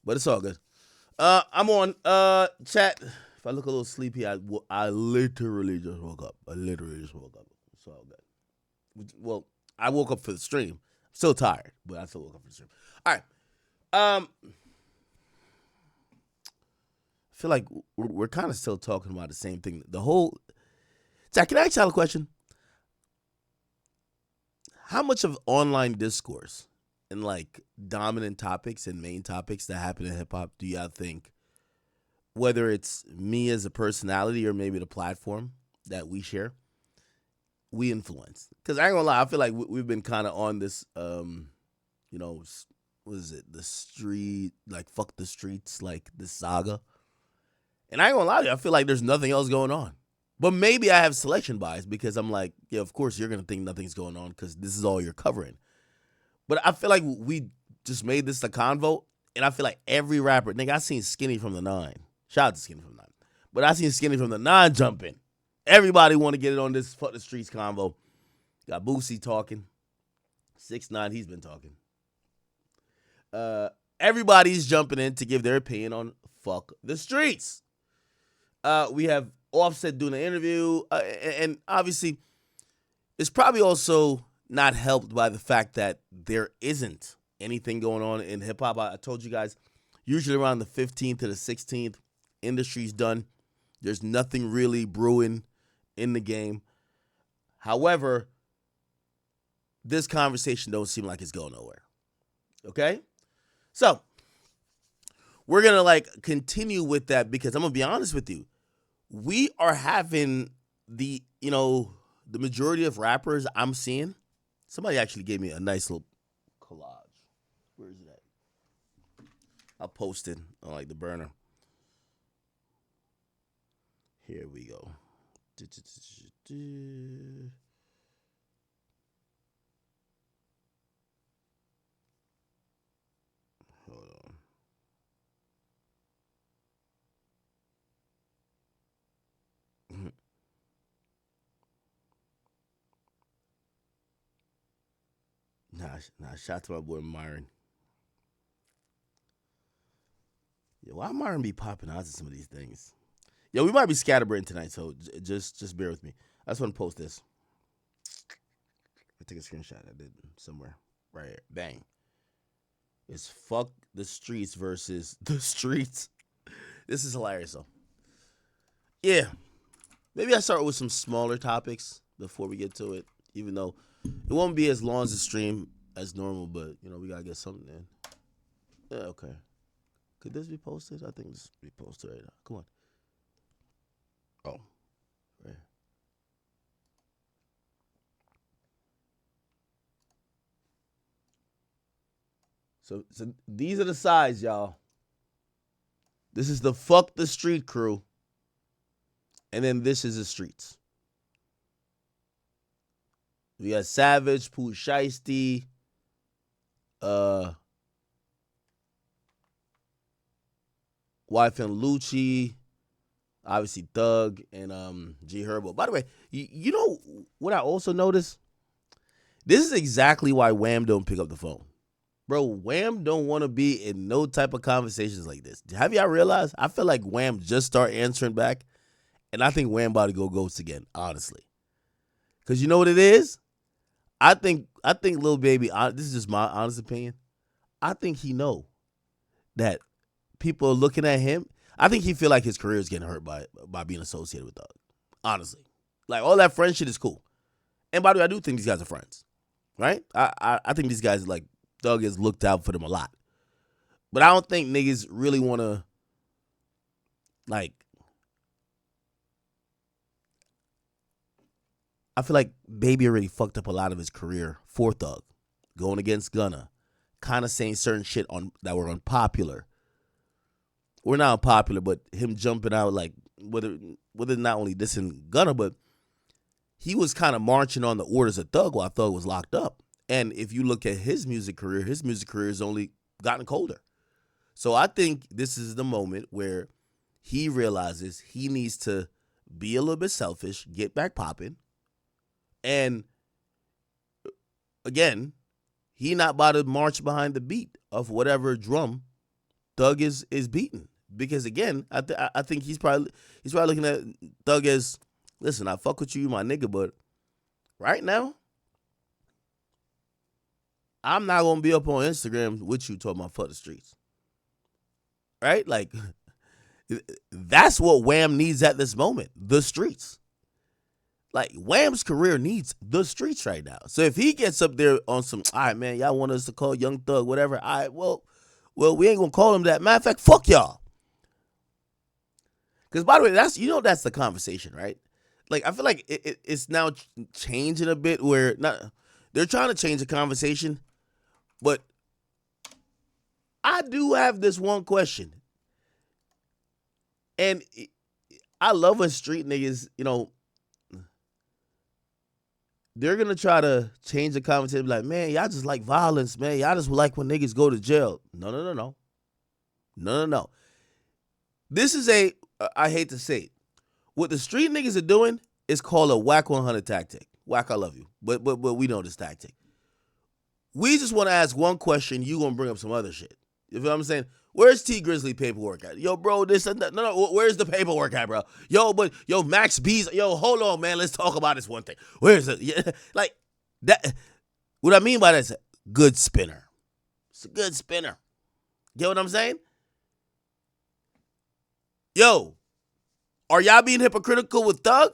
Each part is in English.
but it's all good. I'm on chat. If I look a little sleepy, I literally just woke up. I literally just woke up. It's all good. Well, I woke up for the stream. I'm still tired, but I still woke up for the stream. All right. I feel like we're kind of still talking about the same thing. The whole. Zach, can I ask you a question? How much of online discourse and like dominant topics and main topics that happen in hip hop do y'all think, whether it's me as a personality or maybe the platform that we share, we influence? Because I ain't gonna lie, I feel like we've been kind of on this, you know, what is it, the street, like fuck the streets, like this saga. And I ain't gonna lie to you, I feel like there's nothing else going on. But maybe I have selection bias because I'm like, yeah, of course you're gonna think nothing's going on because this is all you're covering. But I feel like we just made this a convo, and I feel like every rapper, nigga, I seen Skinny from the Nine. Shout out to Skinny from the Nine. But I seen Skinny from the Nine jumping. Everybody want to get it on this fuck the streets convo. Got Boosie talking. 6ix9ine, he's been talking. Everybody's jumping in to give their opinion on fuck the streets. We have Offset doing an interview, and obviously, it's probably also not helped by the fact that there isn't anything going on in hip hop. I told you guys, usually around the 15th to the 16th, industry's done. There's nothing really brewing in the game. However, this conversation don't seem like it's going nowhere. Okay? So, we're going to like continue with that because I'm going to be honest with you. We are having the majority of rappers I'm seeing. Somebody actually gave me a nice little collage. Where is it at? I'll post it on like the burner. Here we go. Hold on. Nah, shout out to my boy Myron. Yeah, why Myron be popping out to some of these things? Yo, we might be scatterbrained tonight, so just bear with me. I just want to post this. I take a screenshot. I did somewhere. Right here. Bang. It's fuck the streets versus the streets. This is hilarious, though. Yeah. Maybe I start with some smaller topics before we get to it, even though it won't be as long as the stream as normal, but, we got to get something in. Yeah, okay. Could this be posted? I think this be posted right now. Come on. Oh. Right. So these are the sides, y'all. This is the fuck the street crew. And then this is the streets. We got Savage, Pooh Shiesty, Wife and Lucci, obviously Thug, and G Herbo. By the way, you know what I also noticed? This is exactly why Wham don't pick up the phone. Bro, Wham don't want to be in no type of conversations like this. Have y'all realized? I feel like Wham just start answering back, and I think Wham about to go ghost again, honestly. Because you know what it is? I think Lil Baby, this is just my honest opinion, I think he know that people are looking at him. I think he feel like his career is getting hurt by being associated with Thug. Honestly. Like, all that friend shit is cool. And by the way, I do think these guys are friends. Right? I think these guys, like, Thug has looked out for them a lot. But I don't think niggas really want to, like, I feel like Baby already fucked up a lot of his career for Thug. Going against Gunna. Kind of saying certain shit that were unpopular. We're not unpopular, but him jumping out, like, whether not only dissing Gunna, but he was kind of marching on the orders of Thug while Thug was locked up. And if you look at his music career has only gotten colder. So I think this is the moment where he realizes he needs to be a little bit selfish, get back popping. And again, he not about to march behind the beat of whatever drum Thug is beaten because again, I think he's probably looking at Thug as, listen, I fuck with you, my nigga, but right now I'm not gonna be up on Instagram with you talking about fuck the streets, right? Like that's what Wham needs at this moment, the streets. Like Wham's career needs the streets right now. So if he gets up there on some, all right, man, y'all want us to call Young Thug, whatever. All right, well, we ain't gonna call him that. Matter of fact, fuck y'all. Because by the way, that's the conversation, right? Like I feel like it's now changing a bit where not they're trying to change the conversation, but I do have this one question, and I love when street niggas, they're gonna try to change the conversation. Like, man, y'all just like violence, man. Y'all just like when niggas go to jail. No. This is I hate to say it. What the street niggas are doing is called a whack 100 tactic. Whack, I love you, but we know this tactic. We just want to ask one question. You gonna bring up some other shit. You feel what I'm saying? Where's T Grizzly paperwork at? Yo, bro, this no. Where's the paperwork at, bro? Yo, Max B's. Yo, hold on, man. Let's talk about this one thing. Where's it? Yeah, like that. What I mean by that is a good spinner. It's a good spinner. Get what I'm saying? Yo, are y'all being hypocritical with Thug?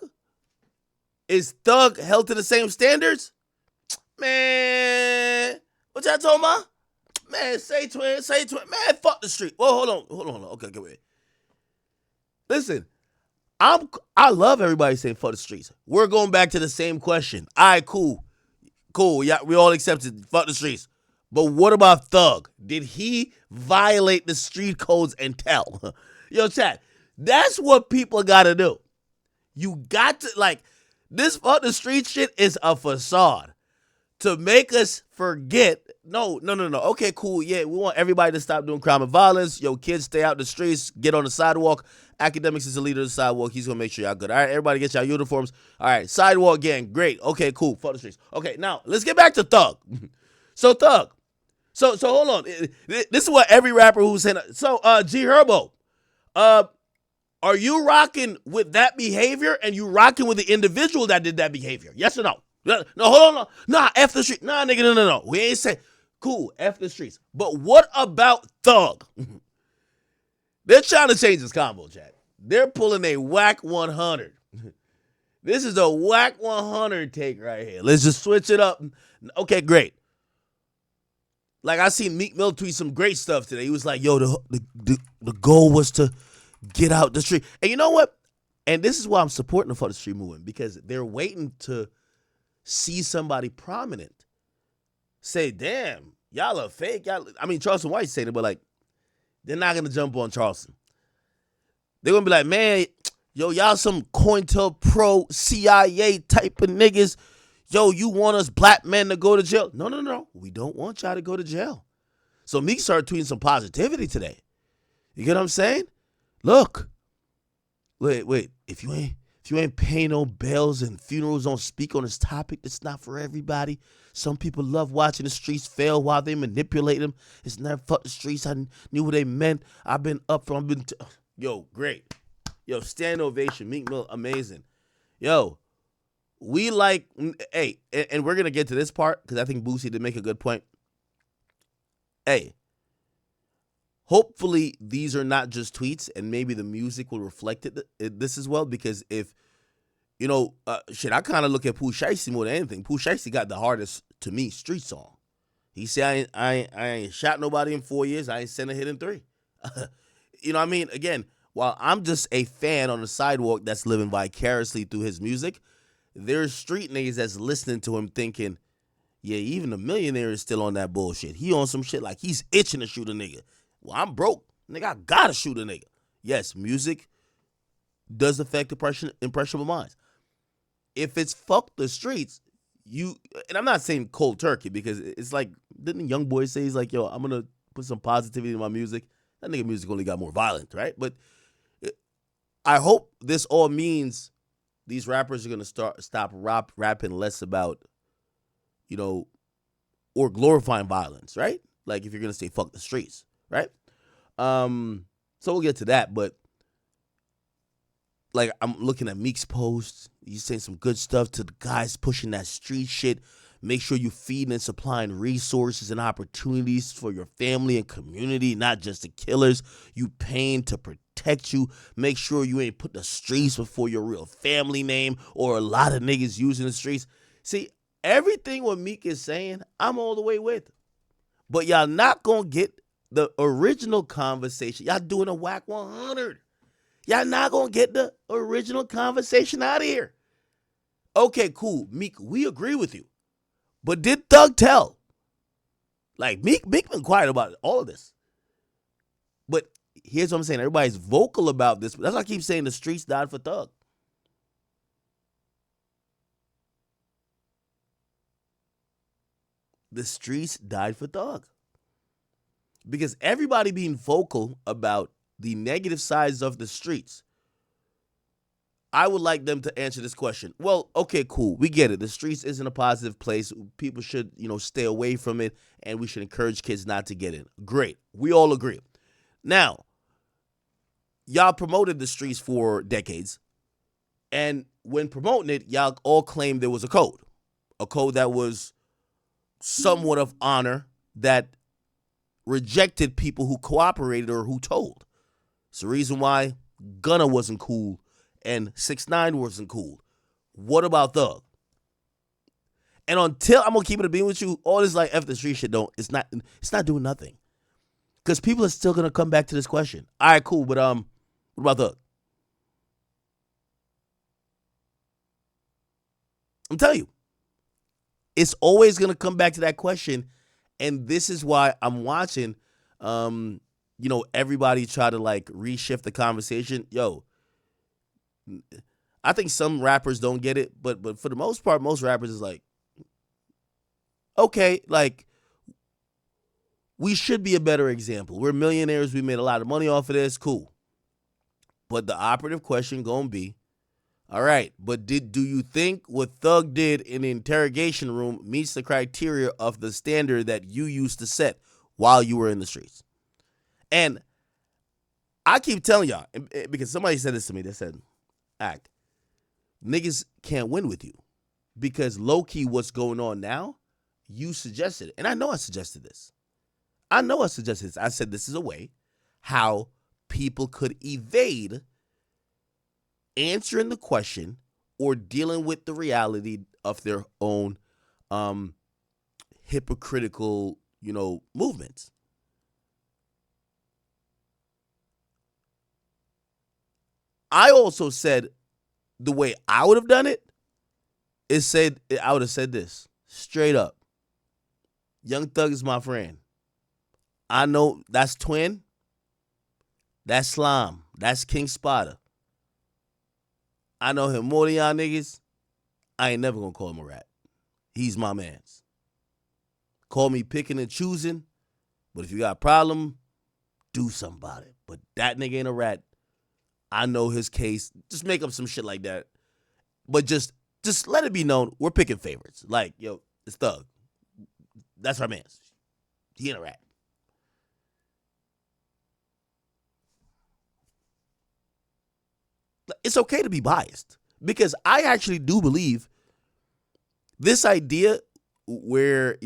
Is Thug held to the same standards? Man, what y'all talking about? Man, say twin. Man, fuck the street. Well, hold on. Okay, wait. Listen, I love everybody saying fuck the streets. We're going back to the same question. All right, cool. Yeah, we all accepted fuck the streets. But what about Thug? Did he violate the street codes and tell? Yo, chat, that's what people got to do. You got to, like, this fuck the street shit is a facade to make us forget. No. Okay, cool. Yeah, we want everybody to stop doing crime and violence. Yo, kids, stay out the streets. Get on the sidewalk. Akademiks is the leader of the sidewalk. He's going to make sure y'all good. All right, everybody get y'all uniforms. All right, sidewalk gang. Great. Okay, cool. Fuck the streets. Okay, now, let's get back to Thug. So, Thug. So hold on. This is what every rapper who's saying. So, G Herbo, are you rocking with that behavior and you rocking with the individual that did that behavior? Yes or no? No, hold on. Nah, F the street. Nah, nigga, no. We ain't saying, cool, F the streets. But what about Thug? They're trying to change this combo, chat. They're pulling a whack 100. This is a whack 100 take right here. Let's just switch it up. Okay, great. Like, I seen Meek Mill tweet some great stuff today. He was like, yo, the goal was to get out the street. And you know what? And this is why I'm supporting the For the Street movement, because they're waiting to see somebody prominent say, damn, y'all are fake. I mean, Charleston White's saying it, but, like, they're not going to jump on Charleston. They're going to be like, man, yo, y'all some COINTELPRO, CIA type of niggas. Yo, you want us black men to go to jail? No. We don't want y'all to go to jail. So Meek started tweeting some positivity today. You get what I'm saying? Look. Wait. If you ain't paying no bills and funerals don't speak on this topic, it's not for everybody. Some people love watching the streets fail while they manipulate them. It's never fuck the streets. I knew what they meant. I've been up from. Yo, great. Yo, stand ovation. Meek Mill, amazing. Yo, we like, hey, and we're going to get to this part because I think Boosie did make a good point. Hey, hopefully these are not just tweets and maybe the music will reflect this as well, because if, I kind of look at Pooh Shiesty more than anything. Pooh Shiesty got the hardest, to me, street song. He said, I ain't shot nobody in 4 years. I ain't sent a hit in 3. You know what I mean? Again, while I'm just a fan on the sidewalk that's living vicariously through his music, there's street niggas that's listening to him thinking, yeah, even the millionaire is still on that bullshit. He on some shit like he's itching to shoot a nigga. Well, I'm broke. Nigga, I gotta shoot a nigga. Yes, music does affect impressionable minds. If it's fuck the streets, and I'm not saying cold turkey, because it's like, didn't Young Boy say, he's like, yo, I'm gonna put some positivity in my music? That nigga music only got more violent, right? But I hope this all means these rappers are gonna stop rapping less about, or glorifying violence, right? Like if you're gonna say fuck the streets, right? So we'll get to that, but like I'm looking at Meek's posts. He's saying some good stuff to the guys pushing that street shit. Make sure you feeding and supplying resources and opportunities for your family and community, not just the killers. You paying to protect you. Make sure you ain't put the streets before your real family name or a lot of niggas using the streets. See, everything what Meek is saying, I'm all the way with. But y'all not gonna get the original conversation. Y'all doing a whack 100. Y'all not gonna get the original conversation out of here. Okay, cool. Meek, we agree with you. But did Thug tell? Like, Meek been quiet about all of this. But here's what I'm saying. Everybody's vocal about this. That's why I keep saying the streets died for Thug. The streets died for Thug. Because everybody being vocal about the negative sides of the streets, I would like them to answer this question. Well, okay, cool. We get it. The streets isn't a positive place. People should, stay away from it, and we should encourage kids not to get in. Great. We all agree. Now, y'all promoted the streets for decades, and when promoting it, y'all all claimed there was a code that was somewhat of honor that rejected people who cooperated or who told. It's the reason why Gunna wasn't cool and 6ix9ine wasn't cool. What about Thug? And until I'm gonna keep it a being with you, all this like F the street shit it's not doing nothing. Because people are still gonna come back to this question. All right, cool, but what about Thug? I'm telling you, it's always gonna come back to that question, and this is why I'm watching. Everybody try to like reshift the conversation. Yo, I think some rappers don't get it, but for the most part, most rappers is like, okay, like we should be a better example. We're millionaires. We made a lot of money off of this. Cool. But the operative question gonna be, all right, but do you think what Thug did in the interrogation room meets the criteria of the standard that you used to set while you were in the streets? And I keep telling y'all, because somebody said this to me, they said, Act, niggas can't win with you. Because low-key what's going on now, you suggested it. And I know I suggested this. I said this is a way how people could evade answering the question or dealing with the reality of their own hypocritical, movements. I also said the way I would have done it I would have said this straight up. Young Thug is my friend. I know that's Twin. That's Slime. That's King Spotter. I know him more than y'all niggas. I ain't never gonna call him a rat. He's my mans. Call me picking and choosing, but if you got a problem, do something about it. But that nigga ain't a rat. I know his case. Just make up some shit like that. But just let it be known, we're picking favorites. Like, yo, it's Thug. That's our mans. He ain't a rat. It's okay to be biased because I actually do believe this idea where,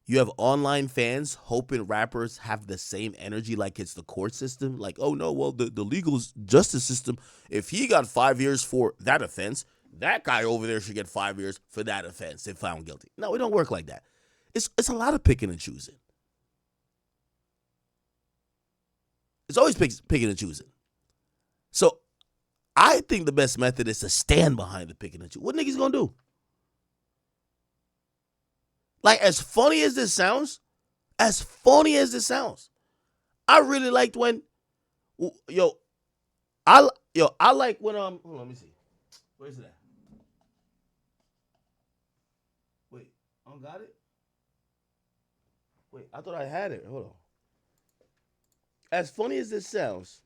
you have online fans hoping rappers have the same energy like it's the court system. Like, oh no, well, the legal justice system, if he got 5 years for that offense, that guy over there should get 5 years for that offense if found guilty. No, it don't work like that. It's a lot of picking and choosing. It's always picking and choosing. So I think the best method is to stand behind the picking and choosing. What niggas gonna do? Like, as funny as this sounds, I really liked when, I like when, hold on, let me see. Where's it at? Wait, I got it? Wait, I thought I had it. Hold on. As funny as this sounds,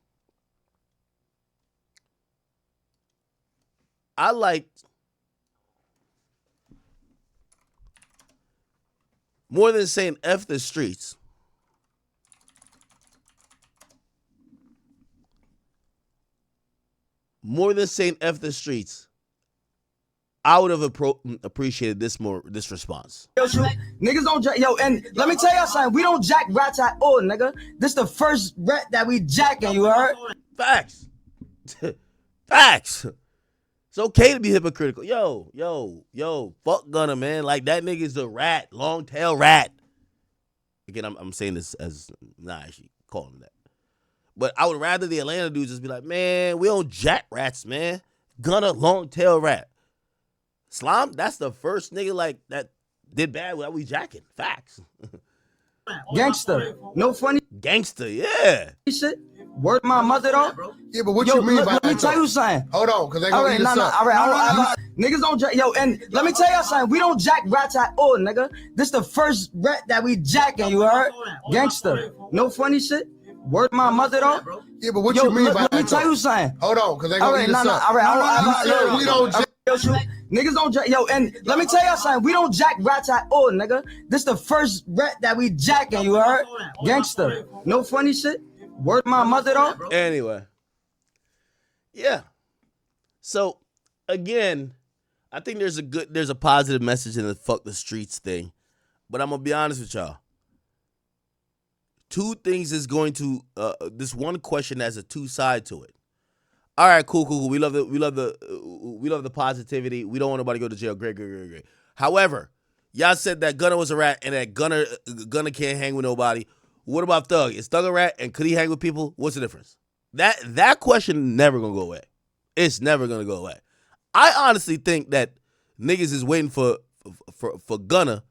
I liked, more than saying F the streets, more than saying F the streets, I would have appreciated this response. Yo, niggas don't jack. Yo, and let me tell y'all something. We don't jack rats at all, nigga. This the first rat that we jacking, you heard? Facts. Facts. It's okay to be hypocritical. Yo, fuck Gunna, man. Like, that nigga's a rat, long tail rat. Again, I'm saying this as not actually calling him that. But I would rather the Atlanta dudes just be like, man, we don't jack rats, man. Gunna, long tail rat. Slime, that's the first nigga like that did bad without we jacking. Facts. Gangster. No funny Gangster, yeah. shit. Word my mother though. Yeah, but what you mean by that? Let me tell you something. Hold on, because they gonna eat us up. All right. Niggas don't jack. Yo, and let me tell y'all something. We don't jack rats at all, nigga. This the first rat that we jacking, you heard? Gangster. No funny shit. Word my mother though. Yeah, but what you mean by that? Let me tell you something. Hold on, because they gonna eat us up. All right. We don't jack. Niggas don't jack. Yo, and let me tell y'all something. We don't jack rats at all, nigga. This the first rat that we jacking, you heard? Gangster. No funny shit. Word my mother though. Anyway. Yeah. So, again, I think there's a positive message in the fuck the streets thing. But I'm going to be honest with y'all. Two things is going to, this one question has a two side to it. All right, cool. We love the positivity. We don't want nobody to go to jail. Great. However, y'all said that Gunna was a rat and that Gunna can't hang with nobody. What about Thug? Is Thug a rat and could he hang with people? What's the difference? That question never gonna go away. It's never gonna go away. I honestly think that niggas is waiting for Gunna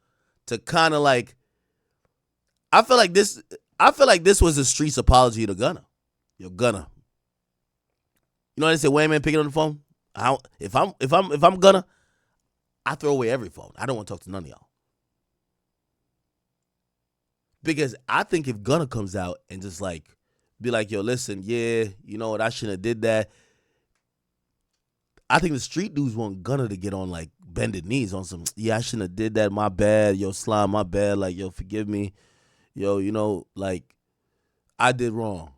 to kind of like. I feel like this was the streets apology to Gunna. Yo, Gunna. You know what I say? Wayne man picking on the phone. If I'm Gunna, I throw away every phone. I don't want to talk to none of y'all. Because I think if Gunna comes out and just like be like, yo, listen, yeah, you know what, I shouldn't have did that. I think the street dudes want Gunna to get on like bended knees on some, yeah, I shouldn't have did that, my bad, yo, Slime, my bad, like, yo, forgive me. Yo, you know, like, I did wrong.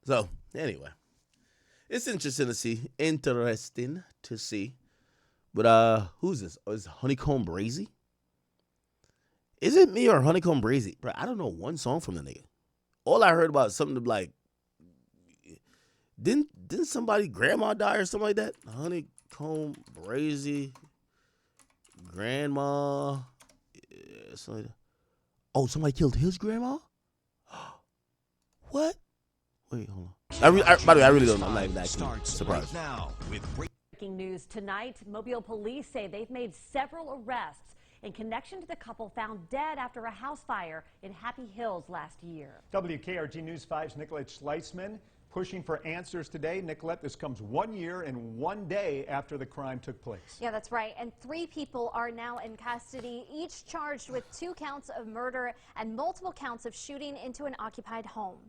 So, anyway, it's interesting to see. But who's this? Oh, is Honeycomb Brazy? Is it me or Honeycomb Brazy? Bro, I don't know one song from the nigga. All I heard about is something like, didn't somebody grandma die or something like that? Honeycomb Brazy, grandma, yeah, something like that. Oh, somebody killed his grandma? What? Wait, hold on. By the way, I really don't know. I'm not even that surprised. Breaking news tonight, Mobile police say they've made several arrests in connection to the couple found dead after a house fire in Happy Hills last year. WKRG News 5's Nicolette Schleitzman pushing for answers today. Nicolette, this comes 1 year and 1 day after the crime took place. Yeah, that's right. And 3 people are now in custody, each charged with 2 counts of murder and multiple counts of shooting into an occupied home.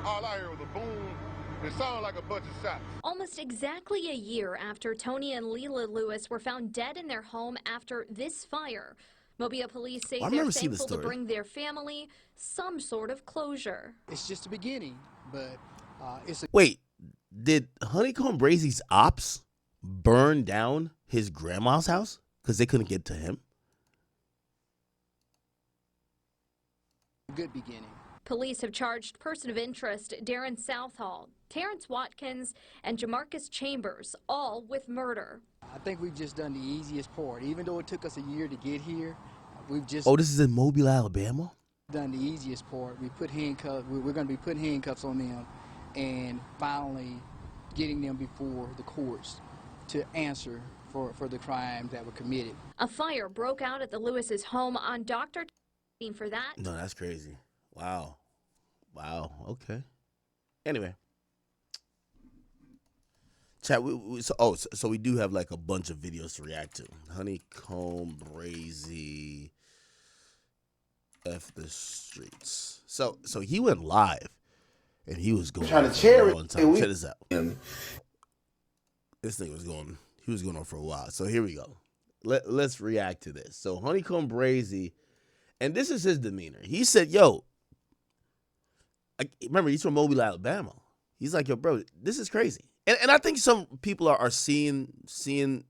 All I heard was a boom. It sounded like a bunch of shots. Almost exactly a year after Tony and Leila Lewis were found dead in their home after this fire, Mobile police say they're thankful to bring their family some sort of closure. It's just the beginning, but it's a... Wait, did Honeycomb Brazy's ops burn down his grandma's house because they couldn't get to him? good beginning. Police have charged person of interest Darren Southall, Terrence Watkins, and Jamarcus Chambers, all with murder. I think we've just done the easiest part. Even though it took us a year to get here, we've just... Oh, this is in Mobile, Alabama? ...done the easiest part. We put handcuffs, we're going to be putting handcuffs on them and finally getting them before the courts to answer for the crimes that were committed. A fire broke out at the Lewis's home on Dr. for that. No, that's crazy. Wow. Wow. Okay. Anyway. Chat, so we do have like a bunch of videos to react to. Honeycomb Brazy F the streets. So he went live and he was going trying to cherry on time. Check this out. This thing was going on for a while. So here we go. Let's react to this. So Honeycomb Brazy And this is his demeanor. He said, yo, remember, he's from Mobile, Alabama. He's like, yo, bro, this is crazy. And I think some people are seeing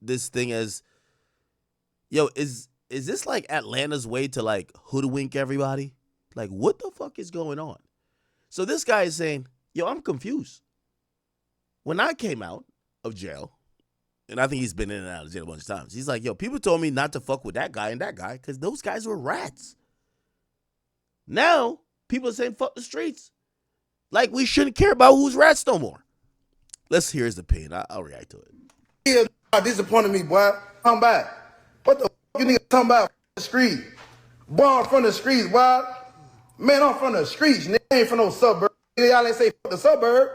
this thing as, yo, is this like Atlanta's way to like hoodwink everybody? Like, what the fuck is going on? So this guy is saying, yo, I'm confused. When I came out of jail, and I think he's been in and out of jail a bunch of times, he's like, yo, people told me not to fuck with that guy and that guy because those guys were rats. Now, people are saying fuck the streets. Like, we shouldn't care about who's rats no more. Let's hear his opinion. I'll react to it. Yeah, disappointed me, boy. Come back. What the fuck you niggas talking about the street? Boy, I'm from the streets, boy. Man, I'm from the streets. Nigga, I ain't from no suburb. Y'all ain't say fuck the suburb.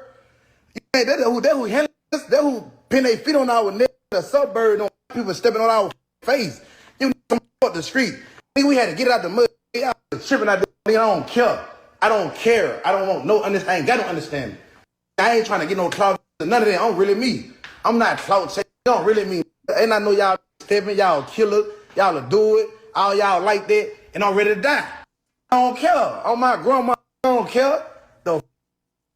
That who handle this, that who pin their feet on our nigga, the suburb, on people stepping on our face. You niggas fuck the street. Nigga, we had to get out the mud. Y'all tripping out there. Nigga, I don't care. I don't care. I don't want no understanding. I ain't got no understanding. I ain't trying to get no clout. None of that. I'm really me. I'm not clout chasing. Don't really me. And I know y'all stepping, y'all killer, y'all will do it. All y'all like that, and I'm ready to die. I don't care. On my grandma, I don't care. The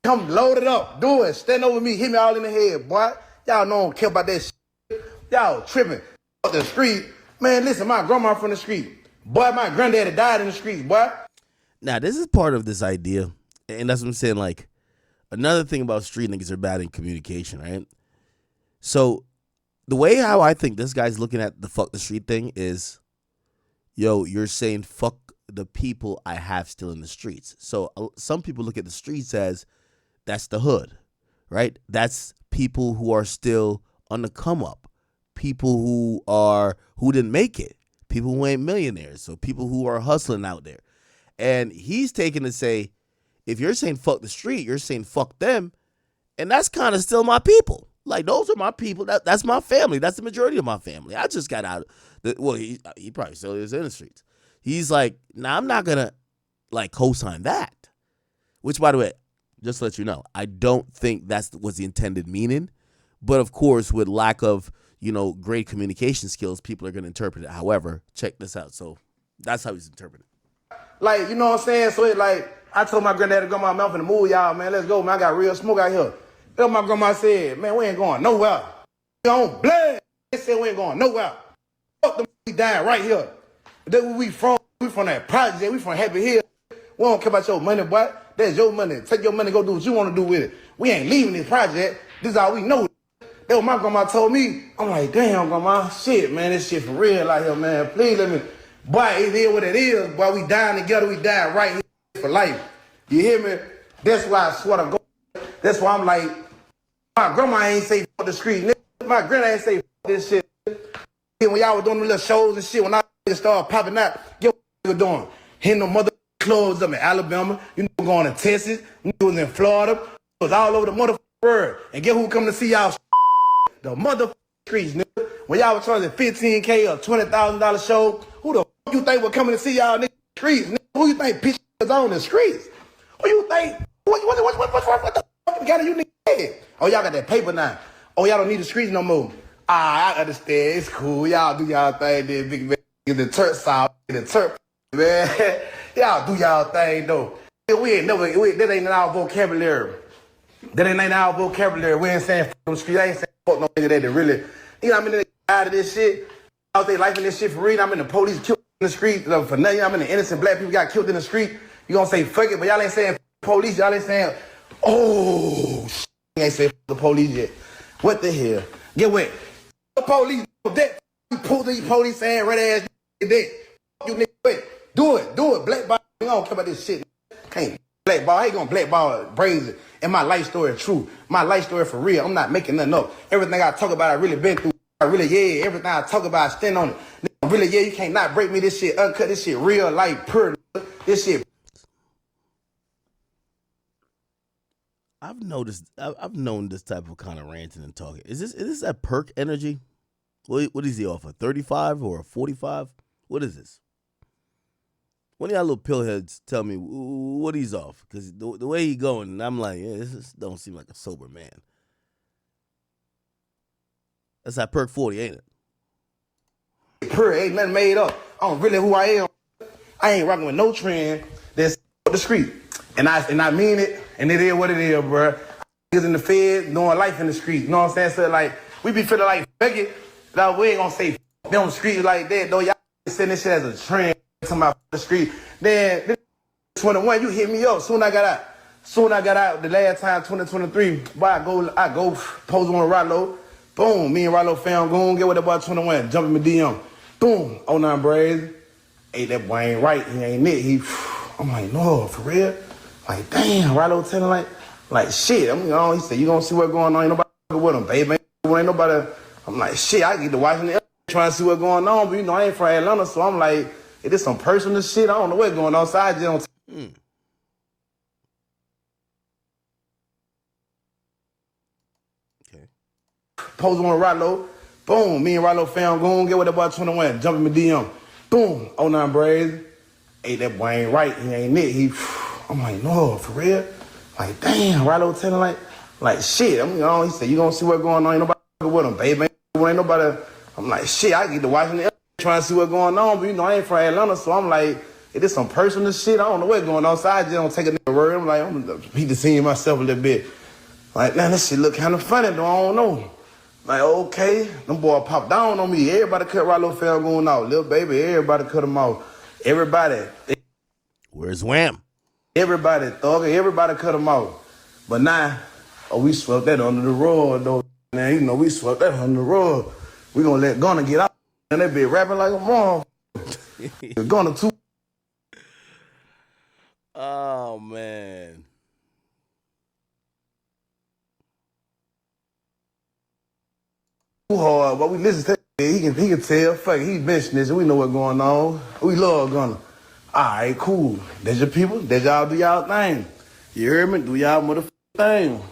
come load it up, do it. Stand over me, hit me all in the head, boy. Y'all don't care about that shit. Y'all tripping. Up the street. Man, listen, my grandma from the street. Boy, my granddaddy died in the street, boy. Now, this is part of this idea, and that's what I'm saying, like, another thing about street niggas are bad in communication, right? So, the way how I think this guy's looking at the fuck the street thing is, yo, you're saying fuck the people I have still in the streets. So, some people look at the streets as, that's the hood, right? That's people who are still on the come up, people who didn't make it, people who ain't millionaires, so people who are hustling out there. And he's taking to say, if you're saying fuck the street, you're saying fuck them. And that's kind of still my people. Like, those are my people. That's my family. That's the majority of my family. I just got out. He probably still is in the streets. He's like, nah, I'm not going to, like, co-sign that. Which, by the way, just to let you know, I don't think that was the intended meaning. But, of course, with lack of, great communication skills, people are going to interpret it. However, check this out. So that's how he's interpreted. Like, you know what I'm saying? So, I told my granddad to go my mouth in the mood, y'all, man. Let's go, man. I got real smoke out here. Then my grandma said, man, we ain't going nowhere. We on blood. They said we ain't going nowhere. Fuck them, we dying right here. That's where we from. We from that project. We from Happy Hill. We don't care about your money, boy. That's your money. Take your money, go do what you want to do with it. We ain't leaving this project. This is all we know. That's what my grandma told me. I'm like, damn, grandma. Shit, man. This shit for real out here, man. Please let me. Boy, it is what it is. Boy, we dying together. We dying right here for life. You hear me? That's why I swear to God. That's why I'm like, my grandma ain't say fuck the street. My granddad ain't say fuck this shit. When y'all was doing the little shows and shit, when I started popping out, get what you doing? Hitting the mother clubs up in Alabama. You know, going to Texas. You was in Florida. It was all over the motherfucking world. And get who come to see y'all? The motherfucking streets, nigga. When y'all was charging $15K or $20,000 show, who the fuck you think was coming to see y'all niggas in the streets? Nigga? Who you think bitch is on the streets? Who you think? What the fuck got you niggas head? Oh, y'all got that paper now. Oh, y'all don't need the streets no more. I understand. It's cool. Y'all do y'all thing there, big man. Get the Turk side, get the Turk, man. Y'all do y'all thing, though. We ain't never, that ain't in our vocabulary. That ain't in our vocabulary. We ain't saying fuck them streets. I ain't saying fuck no nigga that really, you know what I mean? Out of this shit. Out there life in this shit for real. I'm in the police killed in the street for nothing. I'm in the innocent black people got killed in the street. You gonna say fuck it, but y'all ain't saying police. Y'all ain't saying, oh, shit. You ain't saying the police yet. What the hell? Get what? The police, that you pull the police saying red ass that. You nigga, wait. Do it, blackball. I don't care about this shit. Can't blackball. I ain't gonna blackball brazen. And my life story is true. My life story for real. I'm not making nothing up. Everything I talk about, I really been through. Everything I talk about, I stand on it. Really, you can't not break me this shit, uncut this shit, real life, pure. This shit. I've known this type of kind of ranting and talking. Is this that perk energy? What is he off, a 35 or a 45? What is this? One of y'all little pillheads tell me what he's off. Because the way he going, I'm like, yeah, this don't seem like a sober man. That's that perk 40, ain't it? Pure, ain't nothing made up. I'm really who I am. I ain't rocking with no trend that's the street. And I mean it, and it is what it is, bro. Niggas in the Fed doing life in the street. You know what I'm saying? So like, we be feeling like, fuck it. Like, we ain't gonna say f them streets like that, though. Y'all saying this shit as a trend, talking about the street. Then, 21, you hit me up. Soon I got out the last time, 2023, boy, I go post on Rollo. Boom, me and Rollo found goon, get with that boy 21, jump in my DM. Boom, 09 Brazy. Hey, that boy ain't right, he ain't it. I'm like, no, for real? Like, damn, Rollo telling like shit. He said, you gonna see what's going on, ain't nobody with him, baby. Ain't nobody. I'm like, shit, I get to watching the trying to see what's going on, but you know, I ain't from Atlanta, so I'm like, it is some personal shit, I don't know what's going on, so I just don't. Okay. Post on Rollo. Boom, me and Rollo found goon, get with that boy 21, jump in my DM. Boom, 09 Brazy. Hey, that boy ain't right, he ain't it. I'm like, no, for real? Like, damn, Rollo telling like shit. He said, you gonna see what's going on, ain't nobody with him, baby. Ain't nobody. I'm like, shit, I get to watching the trying to see what's going on, but you know, I ain't from Atlanta, so I'm like, it is some personal shit, I don't know what's going on, so I just don't take a nigga word. I'm like, I'm gonna be deceiving myself a little bit. Like, man, this shit look kind of funny, though, I don't know. Like, okay, them boy popped down on me. Everybody cut Rollo Fell going out. Little baby, everybody cut him out. Everybody. Where's Wham? Everybody, Thug, everybody cut him out. But now, we swept that under the rug, though. Man, you know, we swept that under the rug. We gonna let Gunna get out. And they be rapping like a mom. Gunna too. Oh, man. Too hard, but we listen to him. He can tell. Fuck it, he mentioned this. We know what's going on. We love Gunna. All right, cool. That's your people. That's y'all do y'all thing. You heard me? Do y'all motherfucking thing.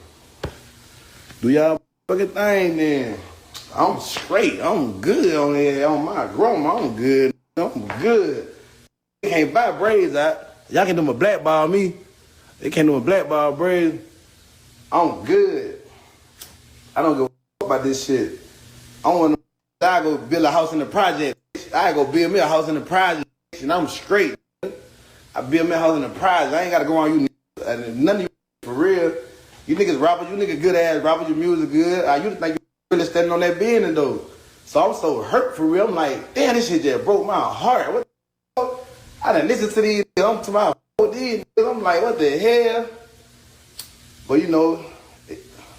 Do y'all motherfucking thing then. I'm straight. I'm good on there. On my grandma, I'm good. I'm good. They can't buy braids out. Y'all can do my blackball me. They can't do my blackball braids. I'm good. I don't give a fuck about this shit. I want to go build a house in the project. I go build me a house in the project, and I'm straight. I build me a house in the project. I ain't got to go on you niggas. None of you for real. You niggas rappers, you niggas good ass rappers, your music good. You think you really standing on that business though. So I'm so hurt for real. I'm like, damn, this shit just broke my heart. What the fuck? I done listen to these. I'm to my these. I'm like, what the hell? But you know,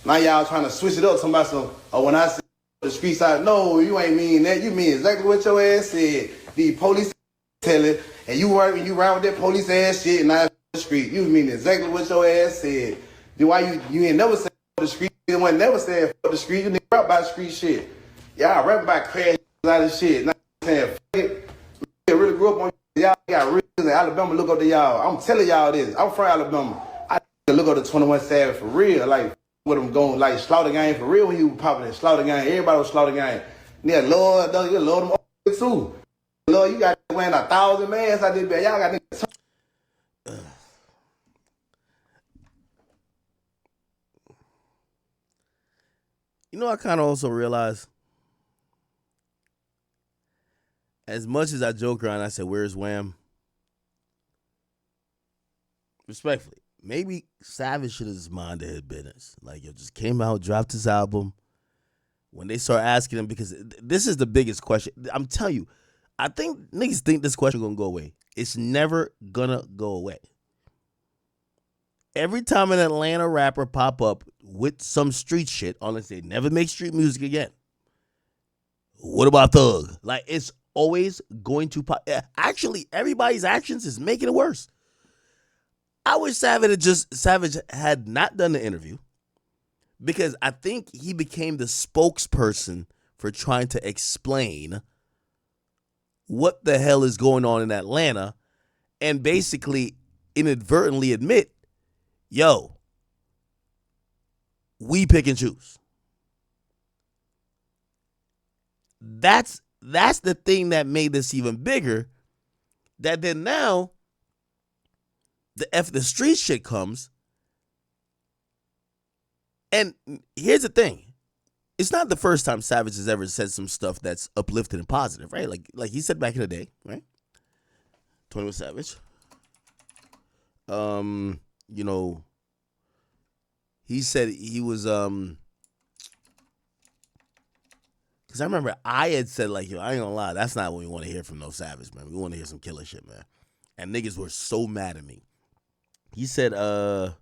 now y'all trying to switch it up. Somebody so, oh, when I say the street side, no, you ain't mean that. You mean exactly what your ass said. The police tell it, and you work and you around with that police ass shit, and I the street. You mean exactly what your ass said. Then why you ain't never said for the street? You ain't never said for the street. You nigga rap about street shit. Y'all rap about crash out of shit. Not saying fuck it. You really grew up on y'all. Got real in Alabama. Look up to y'all. I'm telling y'all this. I'm from Alabama. I look up to 21 Savage for real. Like with them going like Slaughter Gang for real when he was popping in Slaughter Gang. Everybody was Slaughter Gang. Yeah, Lord, you love them too. Lord, you got wearing 1,000 masks out there. Y'all got niggas. You know, I kind of also realized, as much as I joke around, I said, where's Wham? Respectfully, maybe Savage should have just minded his business. Like, yo, just came out, dropped his album. When they start asking him, because this is the biggest question. I'm telling you, I think niggas think this question going to go away. It's never going to go away. Every time an Atlanta rapper pop up with some street shit, unless they never make street music again. What about Thug? Like, it's always going to pop. Actually, everybody's actions is making it worse. I wish Savage had not done the interview, because I think he became the spokesperson for trying to explain what the hell is going on in Atlanta and basically inadvertently admit, yo, we pick and choose. That's the thing that made this even bigger. That then now the street shit comes. And here's the thing. It's not the first time Savage has ever said some stuff that's uplifting and positive, right? Like he said back in the day, right? 21 Savage. You know, he said he was because I remember I had said like, yo, I ain't gonna lie, that's not what we want to hear from no Savage, man. We want to hear some killer shit, man. And niggas were so mad at me. He said, I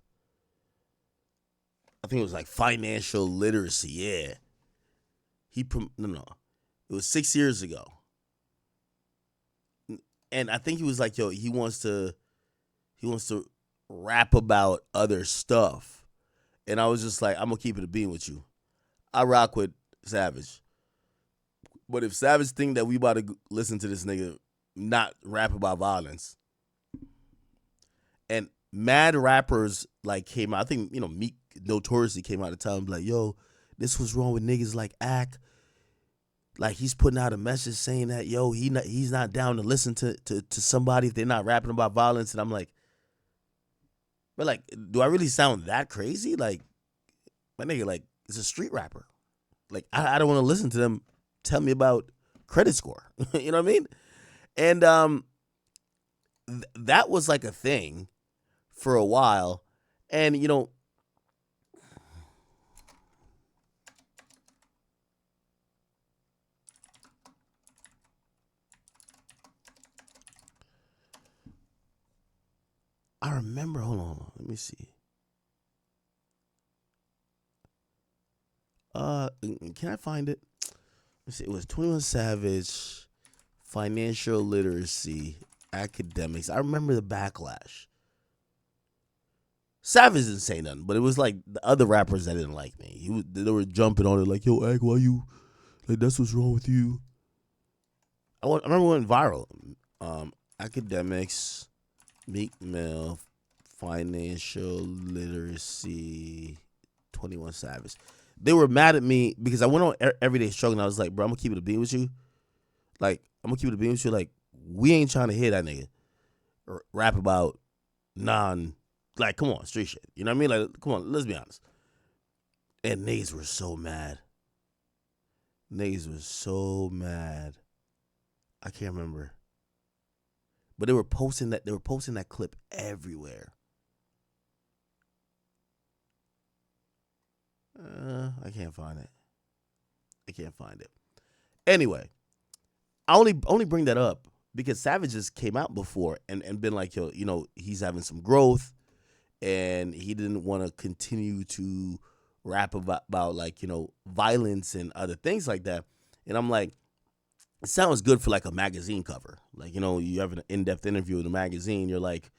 think it was like financial literacy. Yeah, no, it was 6 years ago, and I think he was like, yo, he wants to rap about other stuff, and I was just like, I'm gonna keep it a bean with you. I rock with Savage. But if Savage think that we about to listen to this nigga not rap about violence, and mad rappers like came out, I think, you know, Meek notoriously came out of town like, yo, this was wrong with niggas like Ak. Like, he's putting out a message saying that, yo, he's not down to listen to somebody if they're not rapping about violence. And I'm like, but like, do I really sound that crazy? Like, my nigga, like, it's a street rapper. Like, I don't want to listen to them tell me about credit score. You know what I mean? And that was like a thing for a while. And, you know, I remember, hold on, let me see. Can I find it? Let's see, it was 21 Savage, financial literacy, academics. I remember the backlash. Savage didn't say nothing, but it was like the other rappers that didn't like me. They were jumping on it like, yo, Ak, why you, like, that's what's wrong with you. I remember it went viral. Academics, Meek Mill, financial literacy, 21 Savage. They were mad at me because I went on Everyday Struggle and I was like, bro, I'm going to keep it a bean with you. Like, I'm going to keep it a bean with you. Like, we ain't trying to hear that nigga rap about like, come on, street shit. You know what I mean? Like, come on, let's be honest. And niggas were so mad. Niggas was so mad. I can't remember. But they were posting that clip everywhere. I can't find it. Anyway, I only bring that up because Savage just came out before and been like, yo, you know, he's having some growth and he didn't want to continue to rap about like, you know, violence and other things like that. And I'm like, it sounds good for like a magazine cover. Like, you know, you have an in-depth interview with a magazine. You're like,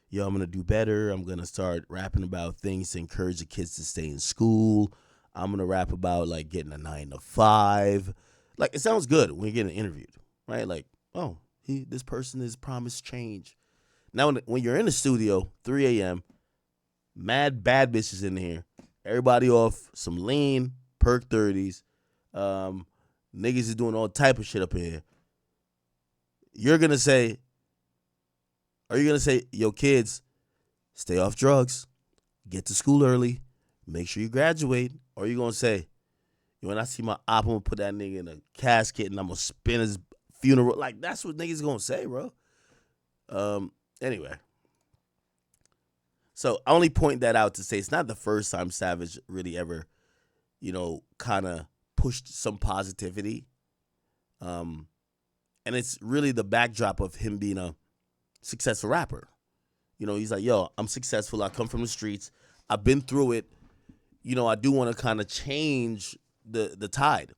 yo, I'm going to do better. I'm going to start rapping about things to encourage the kids to stay in school. I'm going to rap about like getting a 9 to 5. Like, it sounds good when you're getting interviewed, right? Like, oh, this person is promised change. Now, when you're in the studio, 3 a.m., mad bad bitches in here, everybody off some lean, perk 30s, niggas is doing all type of shit up in here. Are you going to say, yo, kids, stay off drugs, get to school early, make sure you graduate? Or are you going to say, when I see my op, I'm going to put that nigga in a casket and I'm going to spin his funeral? Like, that's what niggas going to say, bro. Anyway. So I only point that out to say it's not the first time Savage really ever, you know, kind of pushed some positivity. And it's really the backdrop of him being a successful rapper. You know, he's like, yo, I'm successful. I come from the streets. I've been through it. You know, I do want to kind of change the tide.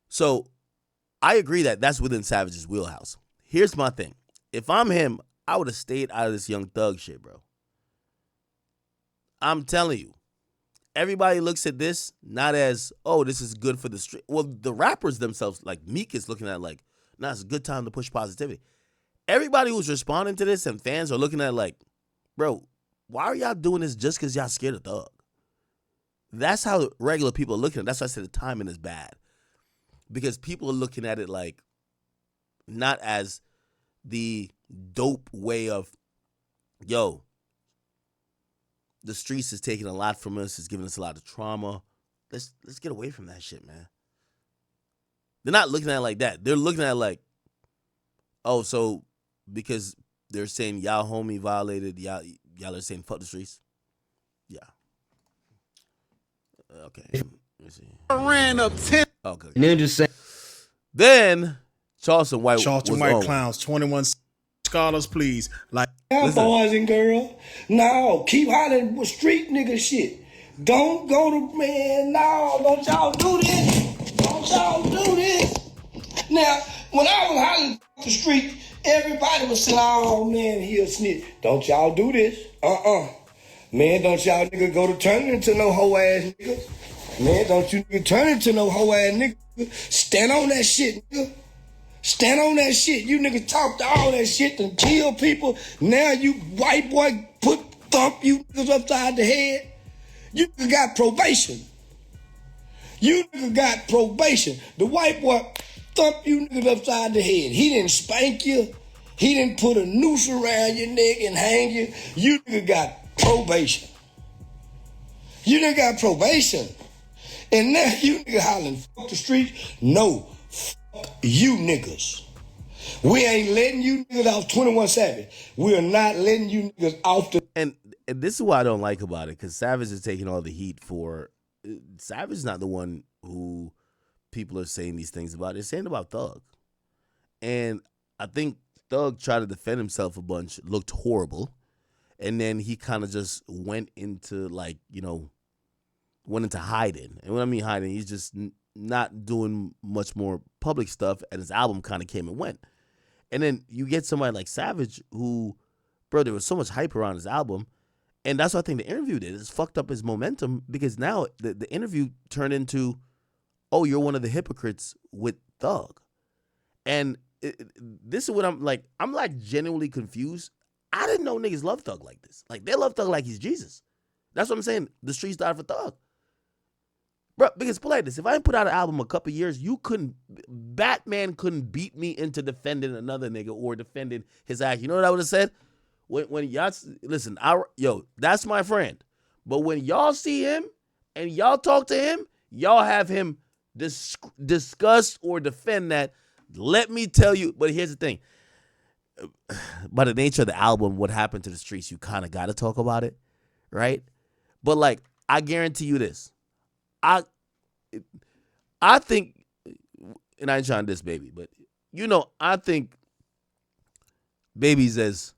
So I agree that that's within Savage's wheelhouse. Here's my thing. If I'm him, I would have stayed out of this Young Thug shit, bro. I'm telling you. Everybody looks at this not as, oh, this is good for the street. Well, the rappers themselves, like Meek, is looking at it like, nah, it's a good time to push positivity. Everybody who's responding to this and fans are looking at it like, bro, why are y'all doing this just because y'all scared of Thug? That's how regular people are looking at it. That's why I said the timing is bad. Because people are looking at it like, not as the dope way of, yo, the streets is taking a lot from us. It's giving us a lot of trauma. Let's get away from that shit, man. They're not looking at it like that. They're looking at it like, oh, so because they're saying y'all homie violated, y'all are saying fuck the streets. Yeah. Okay. Let me see. I ran up 10. Okay. Ninja say. Then Charleston White Charleston was White on. clowns, 21 scholars, please. Like, boys and girls, no, keep hollering with street nigga shit. Don't go to, man, no, don't y'all do this. Don't y'all do this. Now, when I was hollering the street, everybody was saying, oh, man, he a snitch. Don't y'all do this. Man, don't y'all nigga go to turn into no hoe ass nigga. Man, don't you nigga turn into no hoe ass nigga. Stand on that shit, nigga. Stand on that shit. You niggas talked all that shit and kill people. Now you white boy thump you niggas upside the head. You niggas got probation. You niggas got probation. The white boy thump you niggas upside the head. He didn't spank you. He didn't put a noose around your neck and hang you. You niggas got probation. You niggas got probation. And now you niggas hollering, fuck the streets. No, fuck you niggas. We ain't letting you niggas off 21 Savage. We are not letting you niggas off the... And this is what I don't like about it, because Savage is taking all the heat for... Savage is not the one who people are saying these things about. They're saying about Thug. And I think Thug tried to defend himself a bunch, looked horrible, and then he kind of just went into, like, you know, went into hiding. And when I mean hiding, he's just not doing much more public stuff, and his album kind of came and went. And then you get somebody like Savage who, bro, there was so much hype around his album, and that's what I think the interview did. It's fucked up his momentum, because now the interview turned into, oh, you're one of the hypocrites with Thug. And this is what I'm like genuinely confused. I didn't know niggas love Thug like this. Like, they love Thug like he's Jesus. That's what I'm saying. The streets died for Thug. Bro, because put like this, if I didn't put out an album a couple years, Batman couldn't beat me into defending another nigga or defending his act. You know what I would have said? When y'all, listen, that's my friend. But when y'all see him and y'all talk to him, y'all have him discuss or defend that. Let me tell you, but here's the thing. By the nature of the album, what happened to the streets, you kind of got to talk about it, right? But, like, I guarantee you this. I think, and I ain't trying to diss Baby, but, you know, I think Baby's as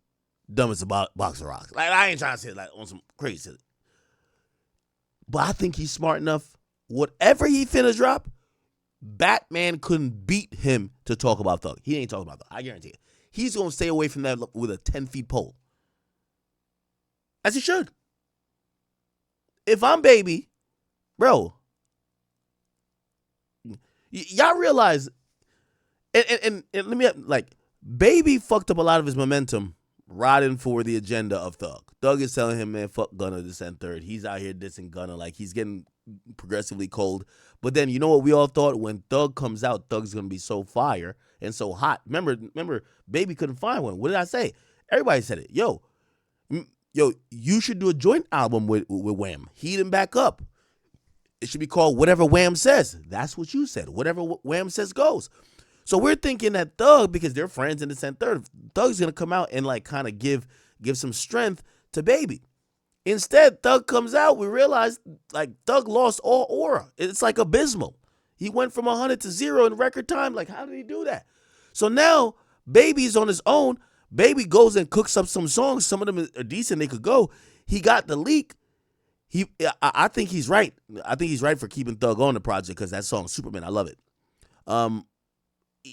dumb as a box of rocks. Like, I ain't trying to say it like on some crazy shit. But I think he's smart enough. Whatever he finna drop, Batman couldn't beat him to talk about Thug. He ain't talking about Thug. I guarantee it. He's going to stay away from that with a 10-foot pole. As he should. If I'm Baby, bro, y'all realize, and let me, like, Baby fucked up a lot of his momentum riding for the agenda of Thug. Thug is telling him, man, fuck Gunna, this and third. He's out here dissing Gunna. Like, he's getting progressively cold. But then, you know what we all thought? When Thug comes out, Thug's going to be so fire and so hot. Remember, Baby couldn't find one. What did I say? Everybody said it. Yo, you should do a joint album with Wham. Heat him back up. It should be called Whatever Wham Says. That's what you said. Whatever Wham Says goes. So we're thinking that Thug, because they're friends in the and third, Thug's going to come out and, like, kind of give some strength to Baby. Instead, Thug comes out, we realize, like, Thug lost all aura. It's, like, abysmal. He went from 100 to 0 in record time. Like, how did he do that? So now, Baby's on his own. Baby goes and cooks up some songs. Some of them are decent. They could go. He got the leak. I think he's right. I think he's right for keeping Thug on the project, because that song, Superman, I love it.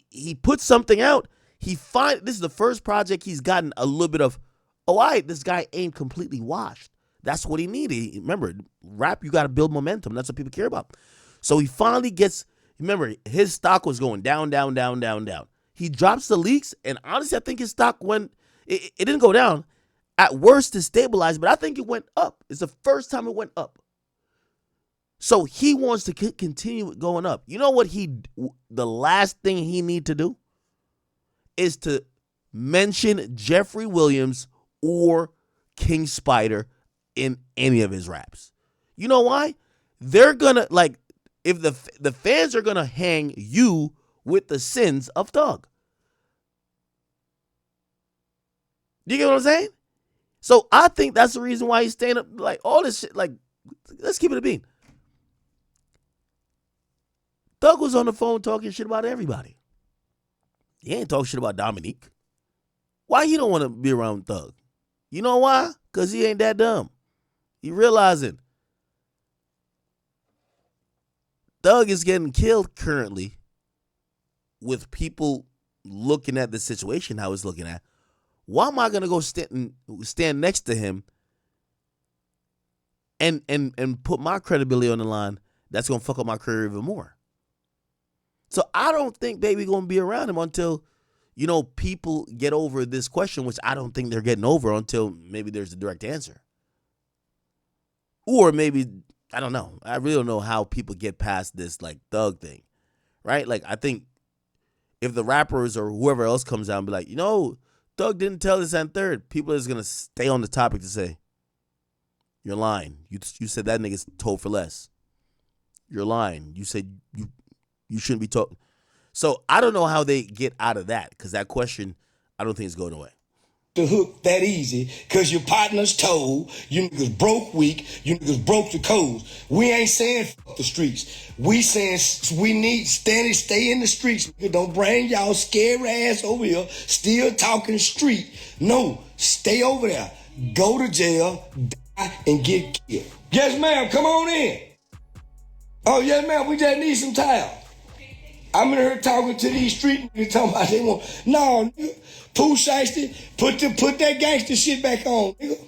He put something out. This is the first project he's gotten a little bit of, all right, this guy ain't completely washed. That's what he needed. Remember, rap, you got to build momentum. That's what people care about. So he finally gets, remember, his stock was going down, down, down, down, down. He drops the leaks, and honestly, I think his stock it didn't go down. At worst, it stabilized, but I think it went up. It's the first time it went up. So he wants to continue it going up. You know what the last thing he need to do is to mention Jeffrey Williams or King Spider in any of his raps. You know why? They're gonna, like, if the fans are gonna hang you with the sins of Thug. You get what I'm saying? So I think that's the reason why he's staying up. Like all this shit. Like, let's keep it a bean. Thug was on the phone talking shit about everybody. He ain't talking shit about Dominique. Why you don't want to be around Thug? You know why? Because he ain't that dumb. He realizing Thug is getting killed currently with people looking at the situation how he's looking at. Why am I going to go stand next to him and put my credibility on the line? That's going to fuck up my career even more. So I don't think Baby going to be around him until, people get over this question, which I don't think they're getting over until maybe there's a direct answer. Or maybe, I don't know. I really don't know how people get past this, like, Thug thing, right? Like, I think if the rappers or whoever else comes out and be like, Thug didn't tell this and third, people are just going to stay on the topic to say, you're lying. You said that nigga's told for less. You're lying. You said you shouldn't be talking. So I don't know how they get out of that, because that question, I don't think it's going away. The hook that easy, cause your partner's told, you niggas broke weak, you niggas broke the codes. We ain't saying fuck the streets. We saying we need stay in the streets. Don't bring y'all scary ass over here, still talking street. No, stay over there. Go to jail, die, and get killed. Yes, ma'am, come on in. Oh, yes, ma'am, we just need some time. I'm in here talking to these street niggas talking about they want. No, nigga. Pooh Shiesty, put that gangster shit back on, nigga.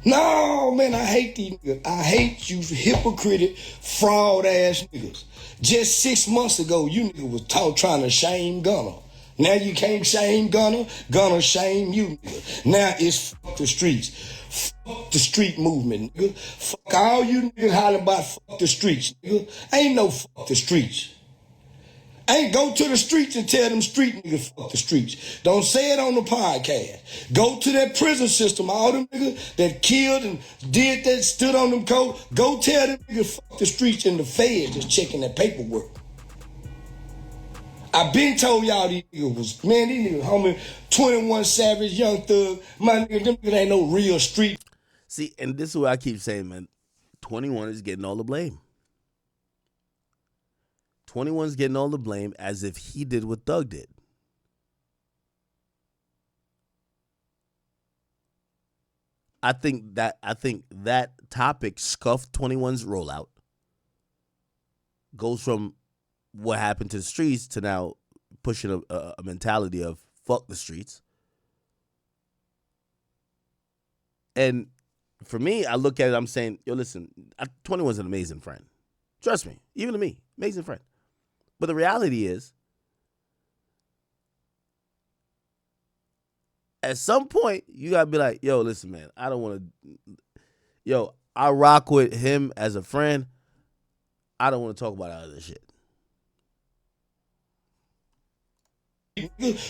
No, man, I hate these niggas. I hate you hypocritic, fraud ass niggas. Just 6 months ago, you niggas was trying to shame Gunna. Now you can't shame Gunna, Gunna shame you, nigga. Now it's fuck the streets. Fuck the street movement, nigga. Fuck all you niggas hollering about fuck the streets, nigga. Ain't no fuck the streets. Ain't go to the streets and tell them street niggas fuck the streets. Don't say it on the podcast. Go to that prison system, all them niggas that killed and did that, stood on them codes. Go tell them niggas fuck the streets and the feds just checking that paperwork. I been told y'all these niggas was, man, these niggas, homie, 21 Savage, Young Thug, my niggas, them niggas ain't no real street. See, and this is what I keep saying, man. 21 is getting all the blame. 21's getting all the blame as if he did what Thug did. I think that topic scuffed 21's rollout. Goes from what happened to the streets to now pushing a mentality of fuck the streets. And for me, I look at it, I'm saying, yo, listen, 21's an amazing friend. Trust me, even to me, amazing friend. But the reality is, at some point, you got to be like, yo, listen, man, I don't want to, I rock with him as a friend. I don't want to talk about all this shit.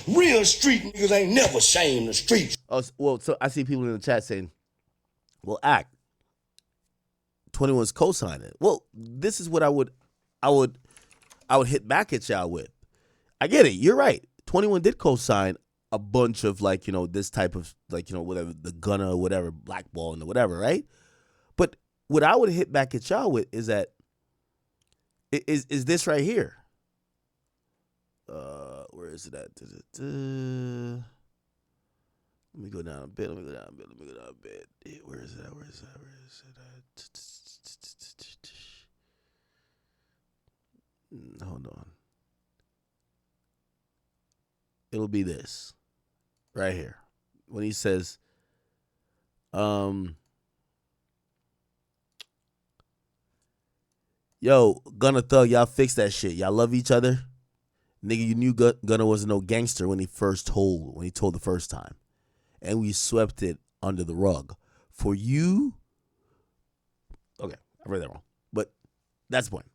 Real street niggas ain't never shamed the streets. Oh, well, so I see people in the chat saying, well, 21's co-signing. Well, this is what I would hit back at y'all with. I get it. You're right. 21 did co-sign a bunch of this type of whatever, the Gunna or whatever, blackballing or whatever, right? But what I would hit back at y'all with is that is this right here. Where is it at? Let me go down a bit. Where is it at? Hold on. It'll be this right here when he says, yo, Gunna Thug, y'all fix that shit. Y'all love each other. Nigga, you knew Gunna wasn't no gangster when he told the first time. And we swept it under the rug. For you, okay, I read that wrong. But that's the point.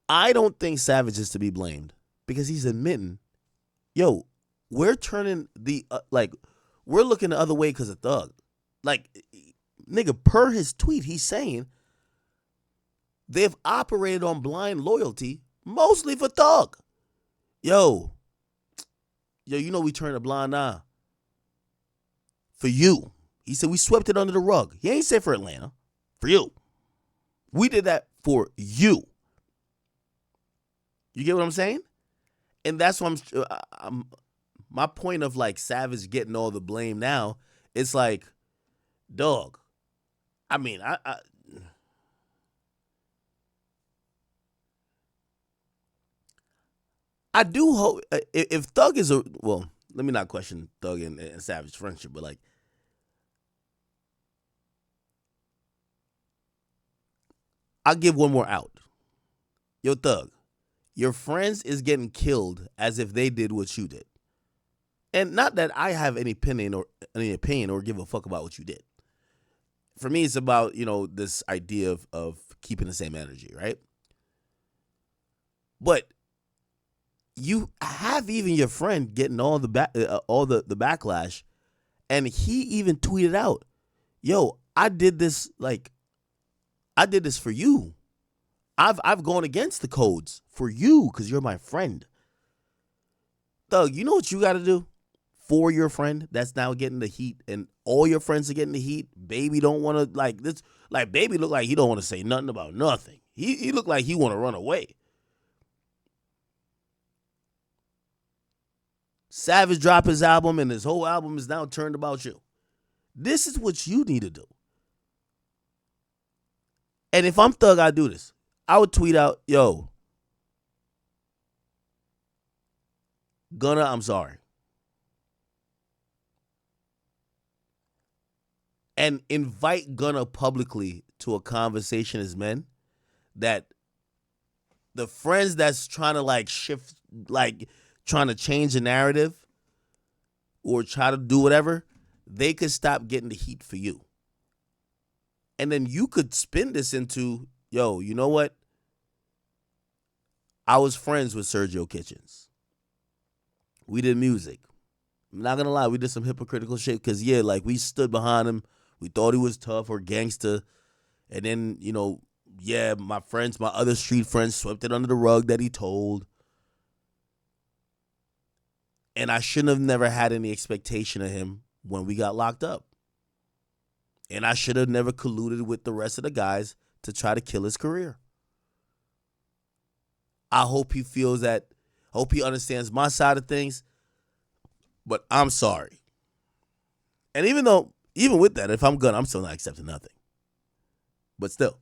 I don't think Savage is to be blamed because he's admitting, yo, we're turning we're looking the other way because of Thug. Like, nigga, per his tweet, he's saying they've operated on blind loyalty, mostly for Thug. Yo, yo, you know we turned a blind eye for you. He said we swept it under the rug. He ain't said for Atlanta. For you. We did that for you. You get what I'm saying? And that's what I'm my point of like Savage getting all the blame now. It's like, dog. I mean, I do hope if Thug is well, let me not question Thug and Savage friendship, but like, I'll give one more out. Yo, Thug, your friends is getting killed as if they did what you did. And not that I have any opinion or give a fuck about what you did. For me, it's about, this idea of keeping the same energy, right? But you have even your friend getting all the backlash, and he even tweeted out, "Yo, I did this for you. I've gone against the codes for you because you're my friend." Thug, you know what you got to do for your friend that's now getting the heat, and all your friends are getting the heat. Baby don't want to like this. Like Baby look like he don't want to say nothing about nothing. He look like he want to run away. Savage dropped his album, and his whole album is now turned about you. This is what you need to do. And if I'm Thug, I do this. I would tweet out, "Yo, Gunna, I'm sorry." And invite Gunna publicly to a conversation as men, that the friends that's trying to like shift, like trying to change the narrative or try to do whatever, they could stop getting the heat for you. And then you could spin this into, yo, you know what? I was friends with Sergio Kitchens. We did music. I'm not going to lie, we did some hypocritical shit because, yeah, like we stood behind him. We thought he was tough or gangster. And then, yeah, my other street friends swept it under the rug that he told. And I shouldn't have never had any expectation of him when we got locked up. And I should have never colluded with the rest of the guys to try to kill his career. I hope he feels that, hope he understands my side of things, but I'm sorry. And even with that, if I'm Gunna, I'm still not accepting nothing. But still,